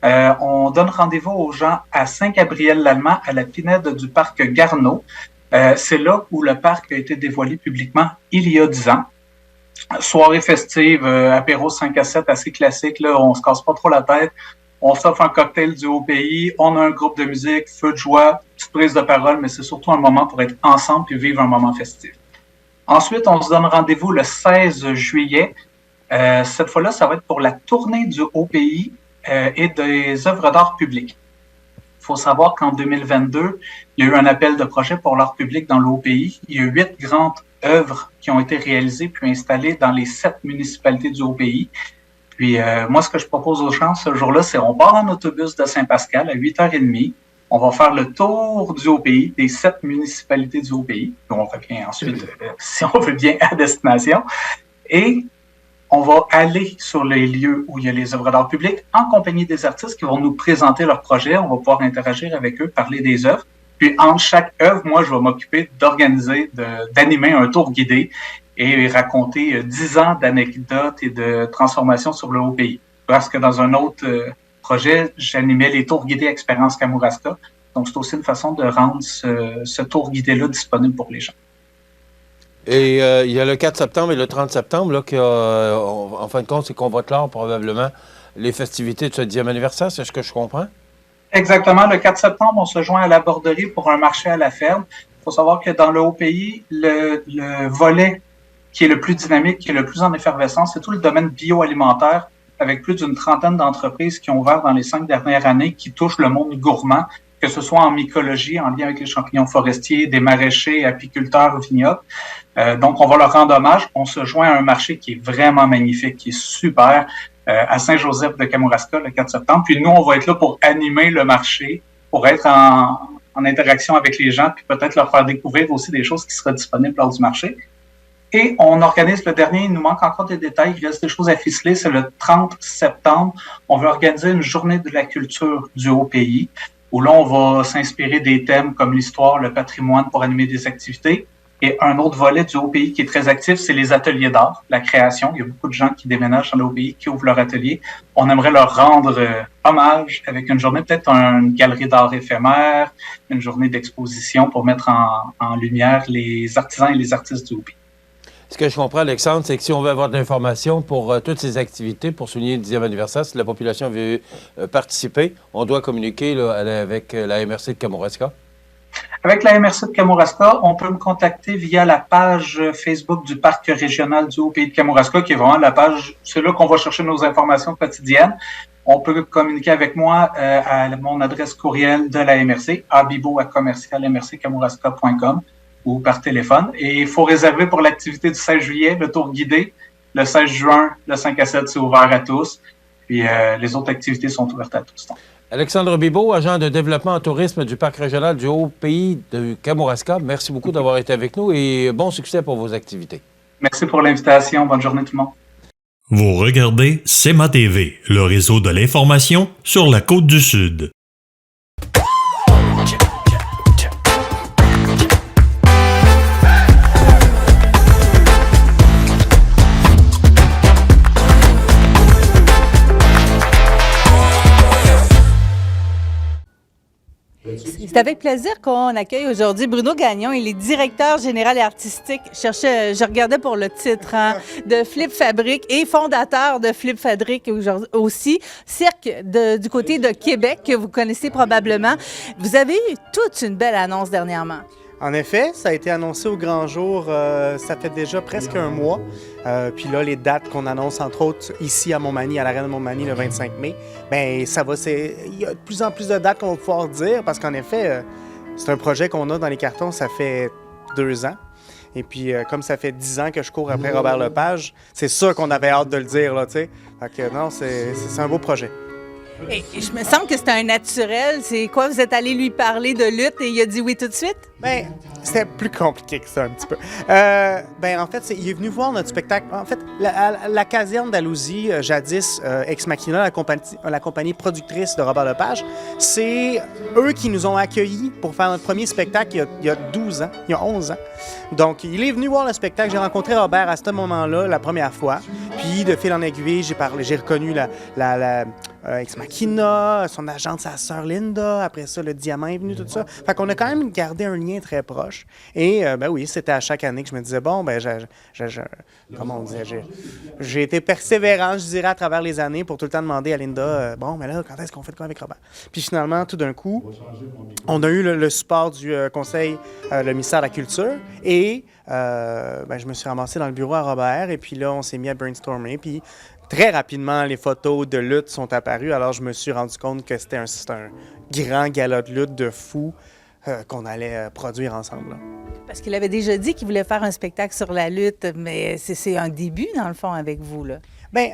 On donne rendez-vous aux gens à Saint-Gabriel-l'Allemand, à la pinède du parc Garneau. C'est là où le parc a été dévoilé publiquement il y a 10 ans. Soirée festive, apéro 5 à 7, assez classique, là, on se casse pas trop la tête. On s'offre un cocktail du Haut-Pays, on a un groupe de musique, feu de joie, petite prise de parole, mais c'est surtout un moment pour être ensemble et vivre un moment festif. Ensuite, on se donne rendez-vous le 16 juillet. Cette fois-là, ça va être pour la tournée du Haut-Pays et des œuvres d'art public. Il faut savoir qu'en 2022, il y a eu un appel de projet pour l'art public dans le Haut-Pays. Il y a 8 grandes œuvres qui ont été réalisées puis installées dans les 7 municipalités du Haut-Pays. Puis moi, ce que je propose aux gens ce jour-là, c'est on part en autobus de Saint-Pascal à 8h30. On va faire le tour du Haut-Pays, des 7 municipalités du Haut-Pays. Puis on revient ensuite, si on veut bien, à destination. Et on va aller sur les lieux où il y a les œuvres d'art public en compagnie des artistes qui vont nous présenter leurs projets. On va pouvoir interagir avec eux, parler des œuvres. Puis, entre chaque œuvre, moi, je vais m'occuper d'organiser, d'animer un tour guidé et raconter 10 ans d'anecdotes et de transformations sur le Haut-Pays. Parce que dans un autre projet, j'animais les tours guidés Expérience Kamouraska. Donc, c'est aussi une façon de rendre ce tour guidé-là disponible pour les gens. Et il y a le 4 septembre et le 30 septembre, là, en fin de compte, c'est qu'on va clore probablement les festivités de ce 10e anniversaire, c'est ce que je comprends? Exactement. Le 4 septembre, on se joint à la Borderie pour un marché à la ferme. Il faut savoir que dans le Haut-Pays, le volet qui est le plus dynamique, qui est le plus en effervescence, c'est tout le domaine bioalimentaire. avec plus d'une trentaine d'entreprises qui ont ouvert dans les 5 dernières années, qui touchent le monde gourmand, que ce soit en mycologie, en lien avec les champignons forestiers, des maraîchers, apiculteurs, vignobles. Donc, on va leur rendre hommage. On se joint à un marché qui est vraiment magnifique, qui est super, à Saint-Joseph de Kamouraska, le 4 septembre. Puis nous, on va être là pour animer le marché, pour être en interaction avec les gens, puis peut-être leur faire découvrir aussi des choses qui seraient disponibles lors du marché. Et on organise le dernier, il nous manque encore des détails, il reste des choses à ficeler, c'est le 30 septembre. On veut organiser une journée de la culture du Haut-Pays, où là, on va s'inspirer des thèmes comme l'histoire, le patrimoine pour animer des activités. Et un autre volet du Haut-Pays qui est très actif, c'est les ateliers d'art, la création. Il y a beaucoup de gens qui déménagent dans le Haut-Pays, qui ouvrent leur atelier. On aimerait leur rendre hommage avec une journée, peut-être une galerie d'art éphémère, une journée d'exposition pour mettre en lumière les artisans et les artistes du Haut-Pays. Ce que je comprends, Alexandre, c'est que si on veut avoir de l'information pour toutes ces activités, pour souligner le 10e anniversaire, si la population veut participer, on doit communiquer là, avec la MRC de Kamouraska. Avec la MRC de Kamouraska, on peut me contacter via la page Facebook du Parc régional du Haut-Pays de Kamouraska, qui est vraiment la page, c'est là qu'on va chercher nos informations quotidiennes. On peut communiquer avec moi à mon adresse courriel de la MRC, abibo@mrckamouraska.com ou par téléphone. Et il faut réserver pour l'activité du 16 juillet, le tour guidé. Le 16 juin, le 5 à 7, c'est ouvert à tous. Puis les autres activités sont ouvertes à tous. Alexandre Bibeau, agent de développement en tourisme du Parc régional du Haut-Pays de Kamouraska, merci beaucoup d'avoir été avec nous et bon succès pour vos activités. Merci pour l'invitation. Bonne journée tout le monde. Vous regardez CEMA TV, le réseau de l'information sur la Côte-du-Sud. C'est avec plaisir qu'on accueille aujourd'hui Bruno Gagnon. Il est directeur général et artistique. Je regardais pour le titre de Flip Fabrique et fondateur de Flip Fabrique aussi. Cirque du côté de Québec, que vous connaissez probablement. Vous avez eu toute une belle annonce dernièrement. En effet, ça a été annoncé au grand jour, ça fait déjà presque un mois. Puis là, les dates qu'on annonce, entre autres, ici à Montmagny, à l'Arène Montmagny, le 25 mai, bien, ça va, il y a de plus en plus de dates qu'on va pouvoir dire, parce qu'en effet, c'est un projet qu'on a dans les cartons, ça fait 2 ans. Et puis, comme ça fait 10 ans que je cours après Robert Lepage, c'est sûr qu'on avait hâte de le dire, là, tu sais. Fait que non, c'est un beau projet. Et je me semble que c'était un naturel. C'est quoi? Vous êtes allé lui parler de lutte et il a dit oui tout de suite? Bien, c'était plus compliqué que ça un petit peu. Ben, en fait, il est venu voir notre spectacle. En fait, la caserne d'Alousie, jadis Ex Machina, la compagnie productrice de Robert Lepage, c'est eux qui nous ont accueillis pour faire notre premier spectacle il y a 12 ans, il y a 11 ans. Donc, il est venu voir le spectacle. J'ai rencontré Robert à ce moment-là, la première fois. Puis, de fil en aiguille, j'ai reconnu la Ex Machina, son agente, sa sœur Linda. Après ça, le diamant est venu, tout ça. Fait qu'on a quand même gardé un lien très proche. Et, ben oui, c'était à chaque année que je me disais, bon, ben, comment on disait, j'ai été persévérant, je dirais, à travers les années pour tout le temps demander à Linda, bon, mais là, quand est-ce qu'on fait de quoi avec Robert? Puis finalement, tout d'un coup, on a eu le support du conseil, le ministère de la Culture. Et ben, je me suis ramassé dans le bureau à Robert. Et puis là, on s'est mis à brainstormer. Puis très rapidement, les photos de lutte sont apparues. Alors, je me suis rendu compte que c'était un grand gala de lutte de fou qu'on allait produire ensemble. Là. Parce qu'il avait déjà dit qu'il voulait faire un spectacle sur la lutte, mais c'est un début, dans le fond, avec vous, là. Bien,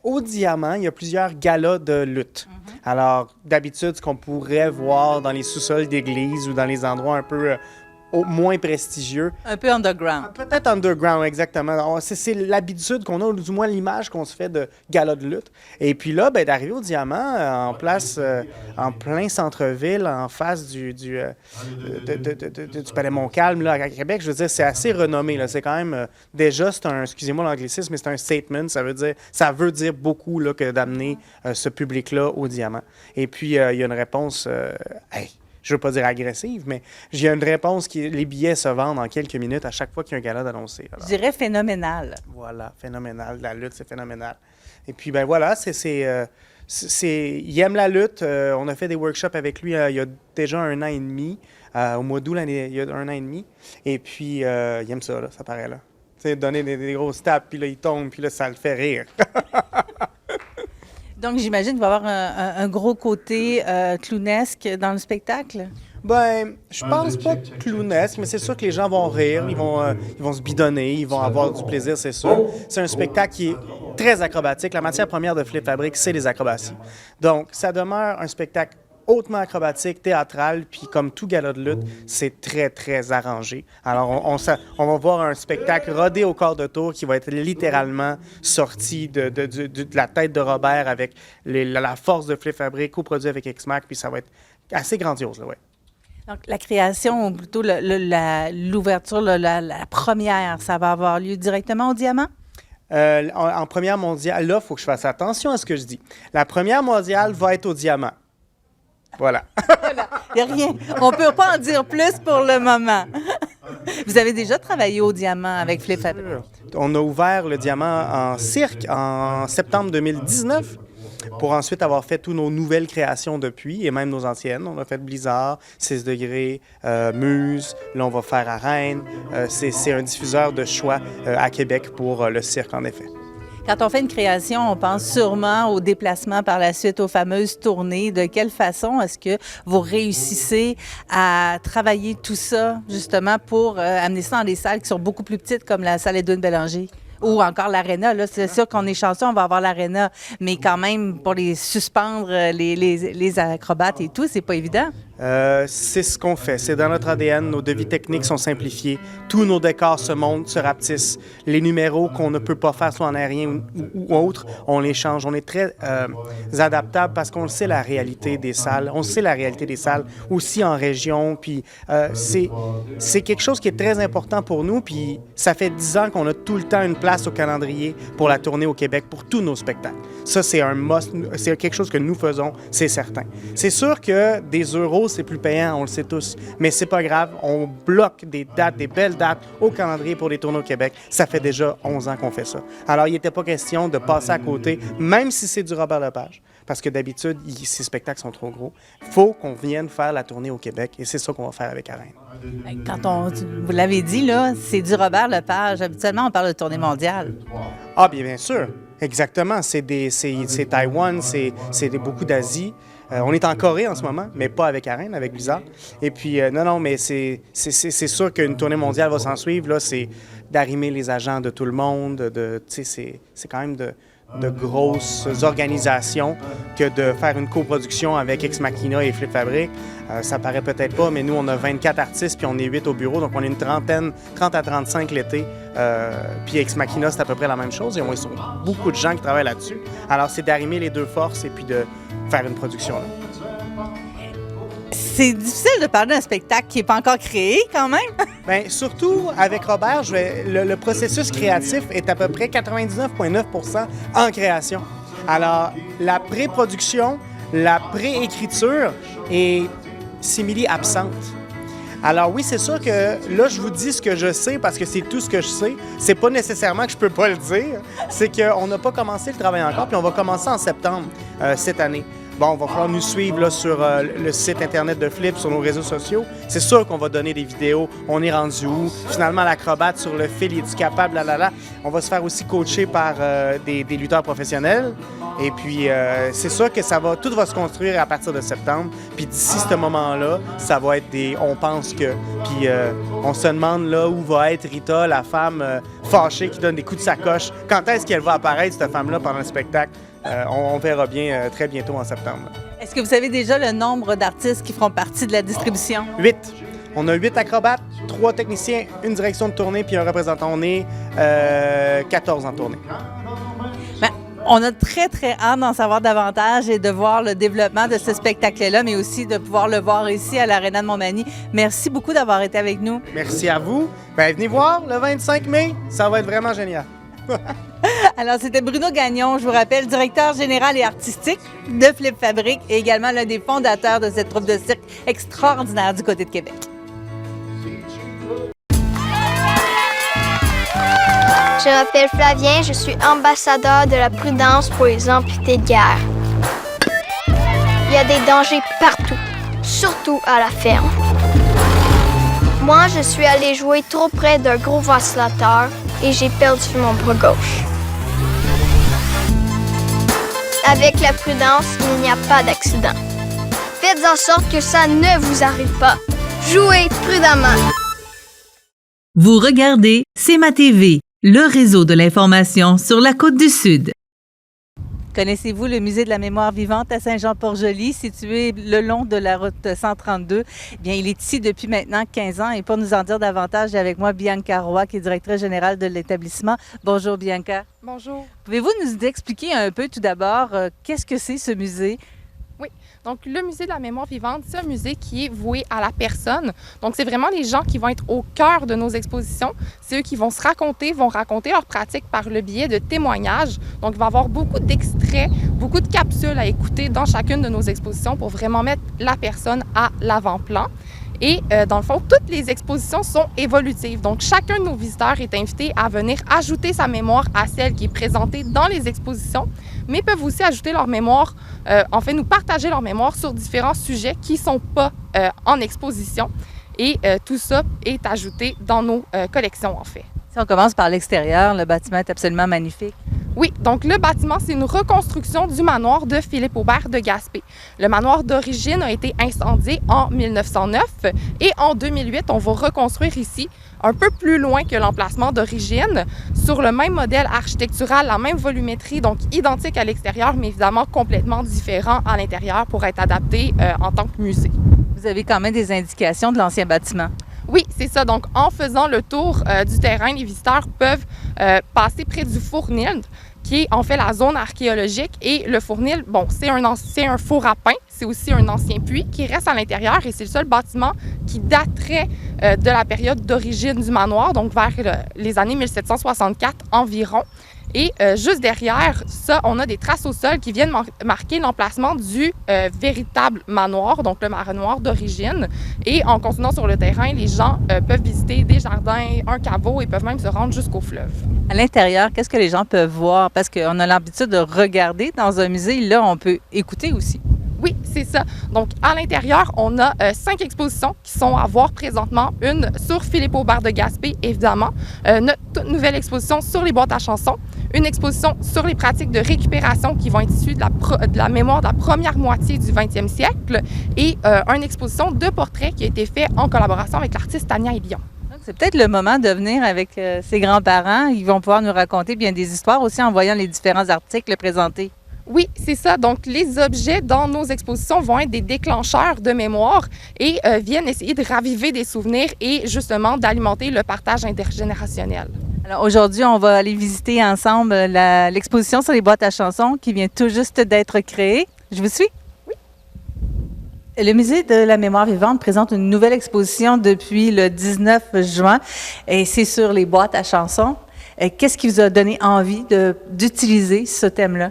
au Diamant, il y a plusieurs galas de lutte. Alors, d'habitude, ce qu'on pourrait voir dans les sous-sols d'églises ou dans les endroits un peu moins prestigieux. Un peu underground. Peut-être underground, exactement. C'est l'habitude qu'on a, ou du moins l'image qu'on se fait de gala de lutte. Et puis là, ben, d'arriver au Diamant, en place, en plein centre-ville, en face du Palais Montcalm, là, à Québec, je veux dire, c'est assez renommé. Là. C'est quand même, déjà, c'est un, excusez-moi l'anglicisme, mais c'est un statement. Ça veut dire beaucoup là, que d'amener ce public-là au Diamant. Et puis, il y a une réponse, je ne veux pas dire agressive, mais j'ai une réponse les billets se vendent en quelques minutes à chaque fois qu'il y a un gala d'annoncé. Je dirais phénoménal. Voilà, phénoménal. La lutte, c'est phénoménal. Et puis, ben voilà, il aime la lutte. On a fait des workshops avec lui il y a déjà 1 an et demi, au mois d'août, il y a 1 an et demi. Et puis, il aime ça, là, ça paraît là. Tu sais, donner des grosses tapes, puis là, il tombe, puis là, ça le fait rire. Donc, j'imagine qu'il va y avoir un gros côté clownesque dans le spectacle. Ben, je pense pas clownesque, mais c'est sûr que les gens vont rire, ils vont se bidonner, ils vont avoir du plaisir, c'est sûr. C'est un spectacle qui est très acrobatique. La matière première de Flip Fabric, c'est les acrobaties. Donc, ça demeure un spectacle hautement acrobatique, théâtral, puis comme tout gala de lutte, c'est très, très arrangé. Alors, on va voir un spectacle rodé au quart de tour qui va être littéralement sorti de la tête de Robert avec la force de Flip Fabric, coproduit avec X-Mac, puis ça va être assez grandiose, là, ouais. Donc, la création, ou plutôt l'ouverture, la première, ça va avoir lieu directement au Diamant? En première mondiale, là, il faut que je fasse attention à ce que je dis. La première mondiale va être au Diamant. Voilà. Voilà. Il n'y a rien. On ne peut pas en dire plus pour le moment. Vous avez déjà travaillé au Diamant avec Flip Fabric? On a ouvert le Diamant en cirque en septembre 2019. Pour ensuite avoir fait toutes nos nouvelles créations depuis, et même nos anciennes. On a fait Blizzard, 6 degrés, Muse, là on va faire à Rennes. C'est un diffuseur de choix à Québec pour le cirque, en effet. Quand on fait une création, on pense sûrement au déplacement par la suite, aux fameuses tournées. De quelle façon est-ce que vous réussissez à travailler tout ça, justement, pour amener ça dans des salles qui sont beaucoup plus petites, comme la salle Edwin Bélanger? Ou encore l'aréna, là, c'est sûr qu'on est chanceux, on va avoir l'aréna, mais quand même, pour les suspendre, les acrobates et tout, c'est pas évident. C'est ce qu'on fait. C'est dans notre ADN. Nos devis techniques sont simplifiés. Tous nos décors se montent, se rapetissent. Les numéros qu'on ne peut pas faire, soit en aérien ou autre, on les change. On est très adaptable parce qu'on sait la réalité des salles. On sait la réalité des salles aussi en région. Puis c'est quelque chose qui est très important pour nous. Puis ça fait 10 ans qu'on a tout le temps une place au calendrier pour la tournée au Québec pour tous nos spectacles. Ça, c'est un must. C'est quelque chose que nous faisons, c'est certain. C'est sûr que des euros, c'est plus payant, on le sait tous. Mais c'est pas grave, on bloque des dates, des belles dates au calendrier pour les tournées au Québec. Ça fait déjà 11 ans qu'on fait ça. Alors, il n'était pas question de passer à côté, même si c'est du Robert Lepage. Parce que d'habitude, ces spectacles sont trop gros. Il faut qu'on vienne faire la tournée au Québec et c'est ça qu'on va faire avec Arène. Quand vous l'avez dit, là, c'est du Robert Lepage. Habituellement, on parle de tournée mondiale. Ah, bien sûr. Exactement. C'est Taïwan, c'est beaucoup d'Asie. On est en Corée en ce moment, mais pas avec Arène, avec Blizzard. Et puis, non, mais c'est sûr qu'une tournée mondiale va s'en suivre. Là, c'est d'arrimer les agents de tout le monde. C'est quand même de grosses organisations que de faire une coproduction avec Ex Machina et Flip Fabric. Ça paraît peut-être pas, mais nous, on a 24 artistes puis on est 8 au bureau, donc on est une 30 à 35 l'été. Puis Ex Machina, c'est à peu près la même chose. Ils sont beaucoup de gens qui travaillent là-dessus. Alors, c'est d'arrimer les deux forces et puis de faire une production. Là. C'est difficile de parler d'un spectacle qui n'est pas encore créé, quand même. Bien, surtout avec Robert, le processus créatif est à peu près 99,9 % en création. Alors, la pré-production, la pré-écriture est simili-absente. Alors oui, c'est sûr que là, je vous dis ce que je sais parce que c'est tout ce que je sais. C'est pas nécessairement que je peux pas le dire. C'est qu'on n'a pas commencé le travail encore, puis on va commencer en septembre cette année. Bon, on va falloir nous suivre là, sur le site Internet de Flip, sur nos réseaux sociaux. C'est sûr qu'on va donner des vidéos. On est rendu où? Finalement, l'acrobate sur le fil, est-tu capable? On va se faire aussi coacher par des lutteurs professionnels. Et puis, c'est sûr que tout va se construire à partir de septembre. Puis d'ici ce moment-là, ça va être on pense que... Puis on se demande là où va être Rita, la femme fâchée qui donne des coups de sacoche. Quand est-ce qu'elle va apparaître, cette femme-là, pendant le spectacle? On verra bien très bientôt en septembre. Est-ce que vous savez déjà le nombre d'artistes qui feront partie de la distribution? 8. On a 8 acrobates, 3 techniciens, une direction de tournée puis un représentant. On est 14 en tournée. Bien, on a très, très hâte d'en savoir davantage et de voir le développement de ce spectacle-là, mais aussi de pouvoir le voir ici à l'Aréna de Montmagny. Merci beaucoup d'avoir été avec nous. Merci à vous. Bien, venez voir le 25 mai. Ça va être vraiment génial. Alors, c'était Bruno Gagnon, je vous rappelle, directeur général et artistique de Flip Fabric et également l'un des fondateurs de cette troupe de cirque extraordinaire du côté de Québec. Je m'appelle Flavien, je suis ambassadeur de la prudence pour les amputés de guerre. Il y a des dangers partout, surtout à la ferme. Moi, je suis allé jouer trop près d'un gros vacillateur et j'ai perdu mon bras gauche. Avec la prudence, il n'y a pas d'accident. Faites en sorte que ça ne vous arrive pas. Jouez prudemment. Vous regardez C'est ma TV, le réseau de l'information sur la Côte-du-Sud. Connaissez-vous le Musée de la mémoire vivante à Saint-Jean-Port-Joli, situé le long de la route 132? Bien, il est ici depuis maintenant 15 ans et pour nous en dire davantage, j'ai avec moi Bianca Roy, qui est directrice générale de l'établissement. Bonjour Bianca. Bonjour. Pouvez-vous nous expliquer un peu tout d'abord qu'est-ce que c'est ce musée? Oui, donc le Musée de la mémoire vivante, c'est un musée qui est voué à la personne. Donc, c'est vraiment les gens qui vont être au cœur de nos expositions. C'est eux qui vont vont raconter leurs pratiques par le biais de témoignages. Donc, il va y avoir beaucoup d'extraits, beaucoup de capsules à écouter dans chacune de nos expositions pour vraiment mettre la personne à l'avant-plan. Et dans le fond, toutes les expositions sont évolutives. Donc, chacun de nos visiteurs est invité à venir ajouter sa mémoire à celle qui est présentée dans les expositions, mais peuvent aussi ajouter leur mémoire, nous partager leur mémoire sur différents sujets qui ne sont pas en exposition. Et tout ça est ajouté dans nos collections, en fait. Si on commence par l'extérieur, le bâtiment est absolument magnifique. Oui, donc le bâtiment, c'est une reconstruction du manoir de Philippe Aubert de Gaspé. Le manoir d'origine a été incendié en 1909 et en 2008, on va reconstruire ici, un peu plus loin que l'emplacement d'origine, sur le même modèle architectural, la même volumétrie, donc identique à l'extérieur, mais évidemment complètement différent à l'intérieur pour être adapté en tant que musée. Vous avez quand même des indications de l'ancien bâtiment. Oui, c'est ça. Donc, en faisant le tour du terrain, les visiteurs peuvent passer près du Fournil, qui est en fait la zone archéologique. Et le Fournil, bon, c'est un four à pain. C'est aussi un ancien puits qui reste à l'intérieur et c'est le seul bâtiment qui daterait de la période d'origine du manoir, donc vers les années 1764 environ. Et juste derrière ça, on a des traces au sol qui viennent marquer l'emplacement du véritable manoir, donc le manoir d'origine. Et en continuant sur le terrain, les gens peuvent visiter des jardins, un caveau et peuvent même se rendre jusqu'au fleuve. À l'intérieur, qu'est-ce que les gens peuvent voir? Parce qu'on a l'habitude de regarder dans un musée. Là, on peut écouter aussi. Oui, c'est ça. Donc, à l'intérieur, on a 5 expositions qui sont à voir présentement. Une sur Philippe Aubert de Gaspé, évidemment. Notre toute nouvelle exposition sur les boîtes à chansons. Une exposition sur les pratiques de récupération qui vont être issues de la mémoire de la première moitié du 20e siècle. Et une exposition de portraits qui a été faite en collaboration avec l'artiste Tania Elion. C'est peut-être le moment de venir avec ses grands-parents. Ils vont pouvoir nous raconter bien des histoires aussi en voyant les différents articles présentés. Oui, c'est ça. Donc, les objets dans nos expositions vont être des déclencheurs de mémoire et viennent essayer de raviver des souvenirs et justement d'alimenter le partage intergénérationnel. Alors aujourd'hui, on va aller visiter ensemble l'exposition sur les boîtes à chansons qui vient tout juste d'être créée. Je vous suis? Oui. Le Musée de la mémoire vivante présente une nouvelle exposition depuis le 19 juin et c'est sur les boîtes à chansons. Qu'est-ce qui vous a donné envie d'utiliser ce thème-là?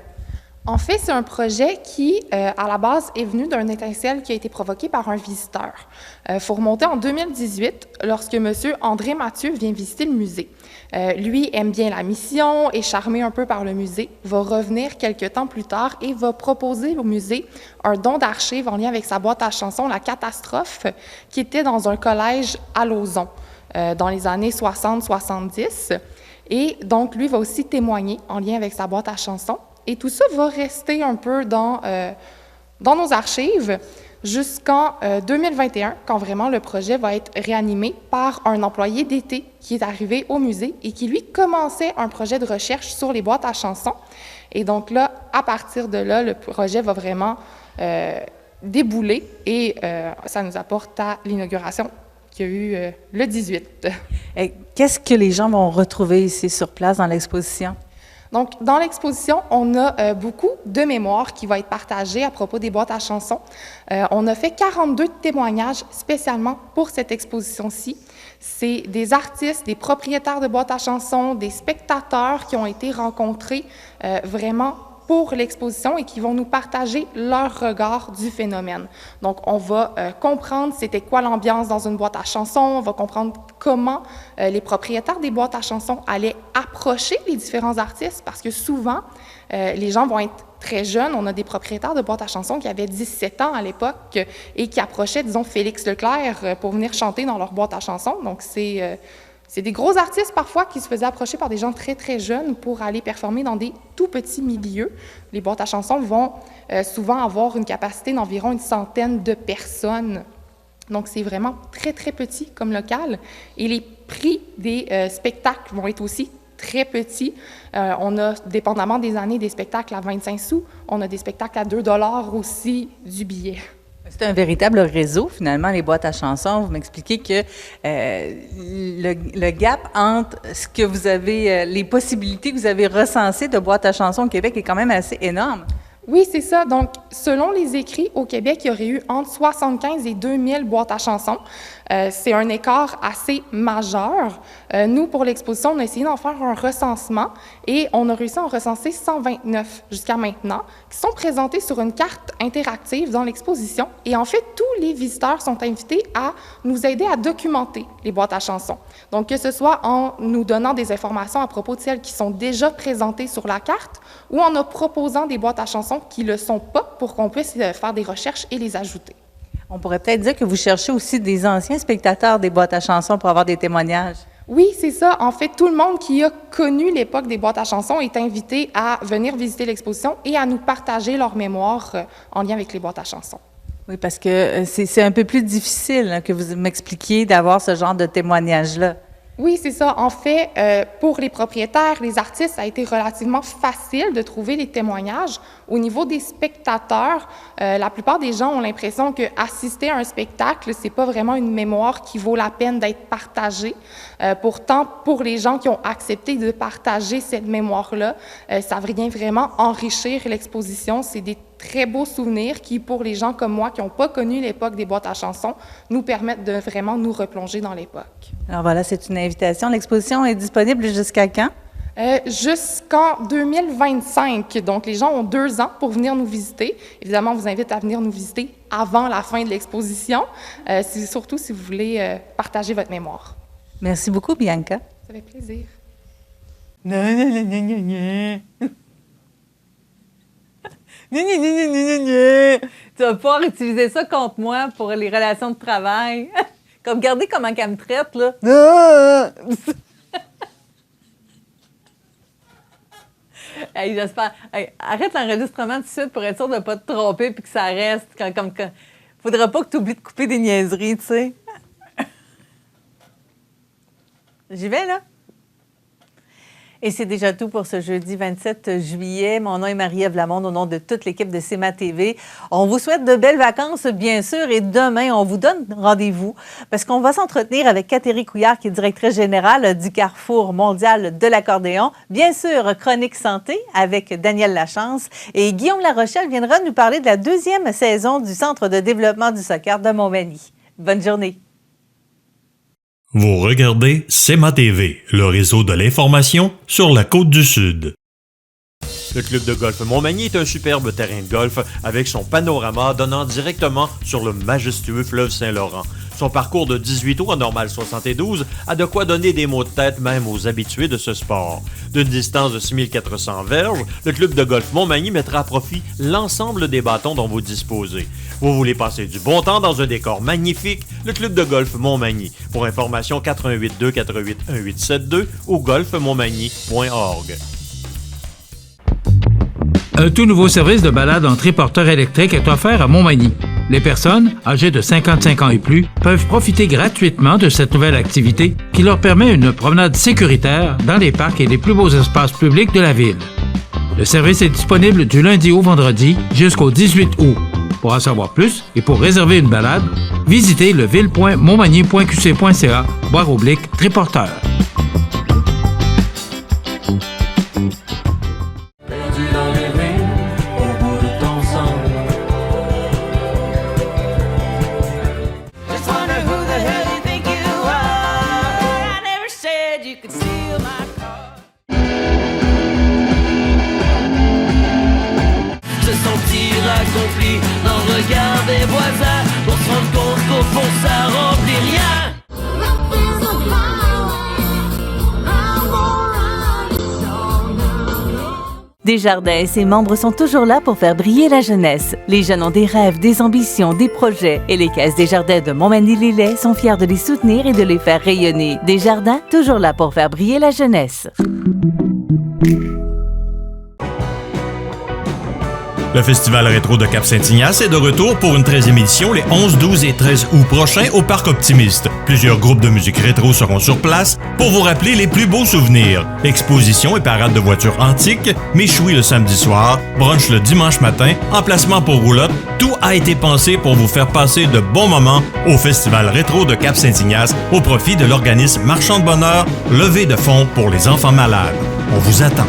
En fait, c'est un projet qui, à la base, est venu d'une étincelle qui a été provoquée par un visiteur. Il faut remonter en 2018, lorsque M. André Mathieu vient visiter le musée. Lui aime bien la mission, est charmé un peu par le musée, va revenir quelques temps plus tard et va proposer au musée un don d'archives en lien avec sa boîte à chansons, La Catastrophe, qui était dans un collège à Lauson, dans les années 60-70. Et donc, lui va aussi témoigner en lien avec sa boîte à chansons. Et tout ça va rester un peu dans nos archives jusqu'en 2021, quand vraiment le projet va être réanimé par un employé d'été qui est arrivé au musée et qui, lui, commençait un projet de recherche sur les boîtes à chansons. Et donc là, à partir de là, le projet va vraiment débouler et ça nous apporte à l'inauguration qu'il y a eu le 18. Qu'est-ce que les gens vont retrouver ici sur place dans l'exposition? Donc, dans l'exposition, on a beaucoup de mémoires qui vont être partagées à propos des boîtes à chansons. On a fait 42 témoignages spécialement pour cette exposition-ci. C'est des artistes, des propriétaires de boîtes à chansons, des spectateurs qui ont été rencontrés vraiment pour l'exposition et qui vont nous partager leur regard du phénomène. Donc, on va comprendre c'était quoi l'ambiance dans une boîte à chansons, on va comprendre comment les propriétaires des boîtes à chansons allaient approcher les différents artistes parce que souvent, les gens vont être très jeunes. On a des propriétaires de boîtes à chansons qui avaient 17 ans à l'époque et qui approchaient, disons, Félix Leclerc pour venir chanter dans leur boîte à chansons. Donc, c'est C'est des gros artistes parfois qui se faisaient approcher par des gens très, très jeunes pour aller performer dans des tout petits milieux. Les boîtes à chansons vont souvent avoir une capacité d'environ 100 de personnes. Donc, c'est vraiment très, très petit comme local. Et les prix des spectacles vont être aussi très petits. On a, dépendamment des années, des spectacles à 25 sous. On a des spectacles à 2 $ aussi du billet. C'est un véritable réseau, finalement, les boîtes à chansons. Vous m'expliquez que le gap entre ce que vous avez, les possibilités que vous avez recensées de boîtes à chansons au Québec est quand même assez énorme. Oui, c'est ça. Donc, selon les écrits, au Québec, il y aurait eu entre 75 et 2000 boîtes à chansons. C'est un écart assez majeur. Nous, pour l'exposition, on a essayé d'en faire un recensement et on a réussi à en recenser 129 jusqu'à maintenant, qui sont présentés sur une carte interactive dans l'exposition. Et en fait, tous les visiteurs sont invités à nous aider à documenter les boîtes à chansons. Donc, que ce soit en nous donnant des informations à propos de celles qui sont déjà présentées sur la carte ou en nous proposant des boîtes à chansons qui ne le sont pas pour qu'on puisse faire des recherches et les ajouter. On pourrait peut-être dire que vous cherchez aussi des anciens spectateurs des boîtes à chansons pour avoir des témoignages. Oui, c'est ça. En fait, tout le monde qui a connu l'époque des boîtes à chansons est invité à venir visiter l'exposition et à nous partager leur mémoire en lien avec les boîtes à chansons. Oui, parce que c'est un peu plus difficile hein, que vous m'expliquiez d'avoir ce genre de témoignage-là. Oui, c'est ça. En fait, pour les propriétaires, les artistes, ça a été relativement facile de trouver les témoignages. Au niveau des spectateurs, la plupart des gens ont l'impression qu'assister à un spectacle, c'est pas vraiment une mémoire qui vaut la peine d'être partagée. Pourtant, pour les gens qui ont accepté de partager cette mémoire-là, ça vient vraiment enrichir l'exposition. C'est des très beaux souvenirs qui, pour les gens comme moi qui n'ont pas connu l'époque des boîtes à chansons, nous permettent de vraiment nous replonger dans l'époque. Alors voilà, c'est une invitation. L'exposition est disponible jusqu'à quand? Jusqu'en 2025. Donc, les gens ont 2 ans pour venir nous visiter. Évidemment, on vous invite à venir nous visiter avant la fin de l'exposition, surtout si vous voulez partager votre mémoire. Merci beaucoup, Bianca. Ça fait plaisir. Tu vas pouvoir utiliser ça contre moi pour les relations de travail. Comme, regardez comment elle me traite, là. Hey, j'espère. Hey, arrête l'enregistrement tout de suite pour être sûr de ne pas te tromper puis que ça reste. Faudra pas que tu oublies de couper des niaiseries, tu sais. J'y vais, là. Et c'est déjà tout pour ce jeudi 27 juillet. Mon nom est Marie-Ève Lamonde, au nom de toute l'équipe de CEMA TV. On vous souhaite de belles vacances, bien sûr, et demain, on vous donne rendez-vous parce qu'on va s'entretenir avec Catherine Couillard, qui est directrice générale du Carrefour mondial de l'accordéon. Bien sûr, Chronique Santé avec Daniel Lachance. Et Guillaume Larochelle viendra nous parler de la 2e saison du Centre de développement du soccer de Montmagny. Bonne journée. Vous regardez CEMA TV, le réseau de l'information sur la Côte-du-Sud. Le club de golf Montmagny est un superbe terrain de golf avec son panorama donnant directement sur le majestueux fleuve Saint-Laurent. Son parcours de 18 trous en normale 72 a de quoi donner des maux de tête même aux habitués de ce sport. D'une distance de 6400 verges, le club de golf Montmagny mettra à profit l'ensemble des bâtons dont vous disposez. Vous voulez passer du bon temps dans un décor magnifique? Le club de golf Montmagny. Pour information, 88 248 1872 ou golfmontmagny.org. Un tout nouveau service de balade en triporteur électrique est offert à Montmagny. Les personnes âgées de 55 ans et plus peuvent profiter gratuitement de cette nouvelle activité qui leur permet une promenade sécuritaire dans les parcs et les plus beaux espaces publics de la ville. Le service est disponible du lundi au vendredi jusqu'au 18 août. Pour en savoir plus et pour réserver une balade, visitez leville.montmagny.qc.ca/triporteur. Accompli dans le regard des voisins pour se rendre compte qu'au fond ça remplit rien. Desjardins et ses membres sont toujours là pour faire briller la jeunesse. Les jeunes ont des rêves, des ambitions, des projets et les Caisses Desjardins de Montmagny-Lillet sont fiers de les soutenir et de les faire rayonner. Desjardins, toujours là pour faire briller la jeunesse. Le Festival rétro de Cap-Saint-Ignace est de retour pour une 13e édition les 11, 12 et 13 août prochains au Parc Optimiste. Plusieurs groupes de musique rétro seront sur place pour vous rappeler les plus beaux souvenirs. Exposition et parade de voitures antiques, méchouis le samedi soir, brunch le dimanche matin, emplacement pour roulotte, tout a été pensé pour vous faire passer de bons moments au Festival rétro de Cap-Saint-Ignace au profit de l'organisme Marchand de Bonheur, levée de fonds pour les enfants malades. On vous attend.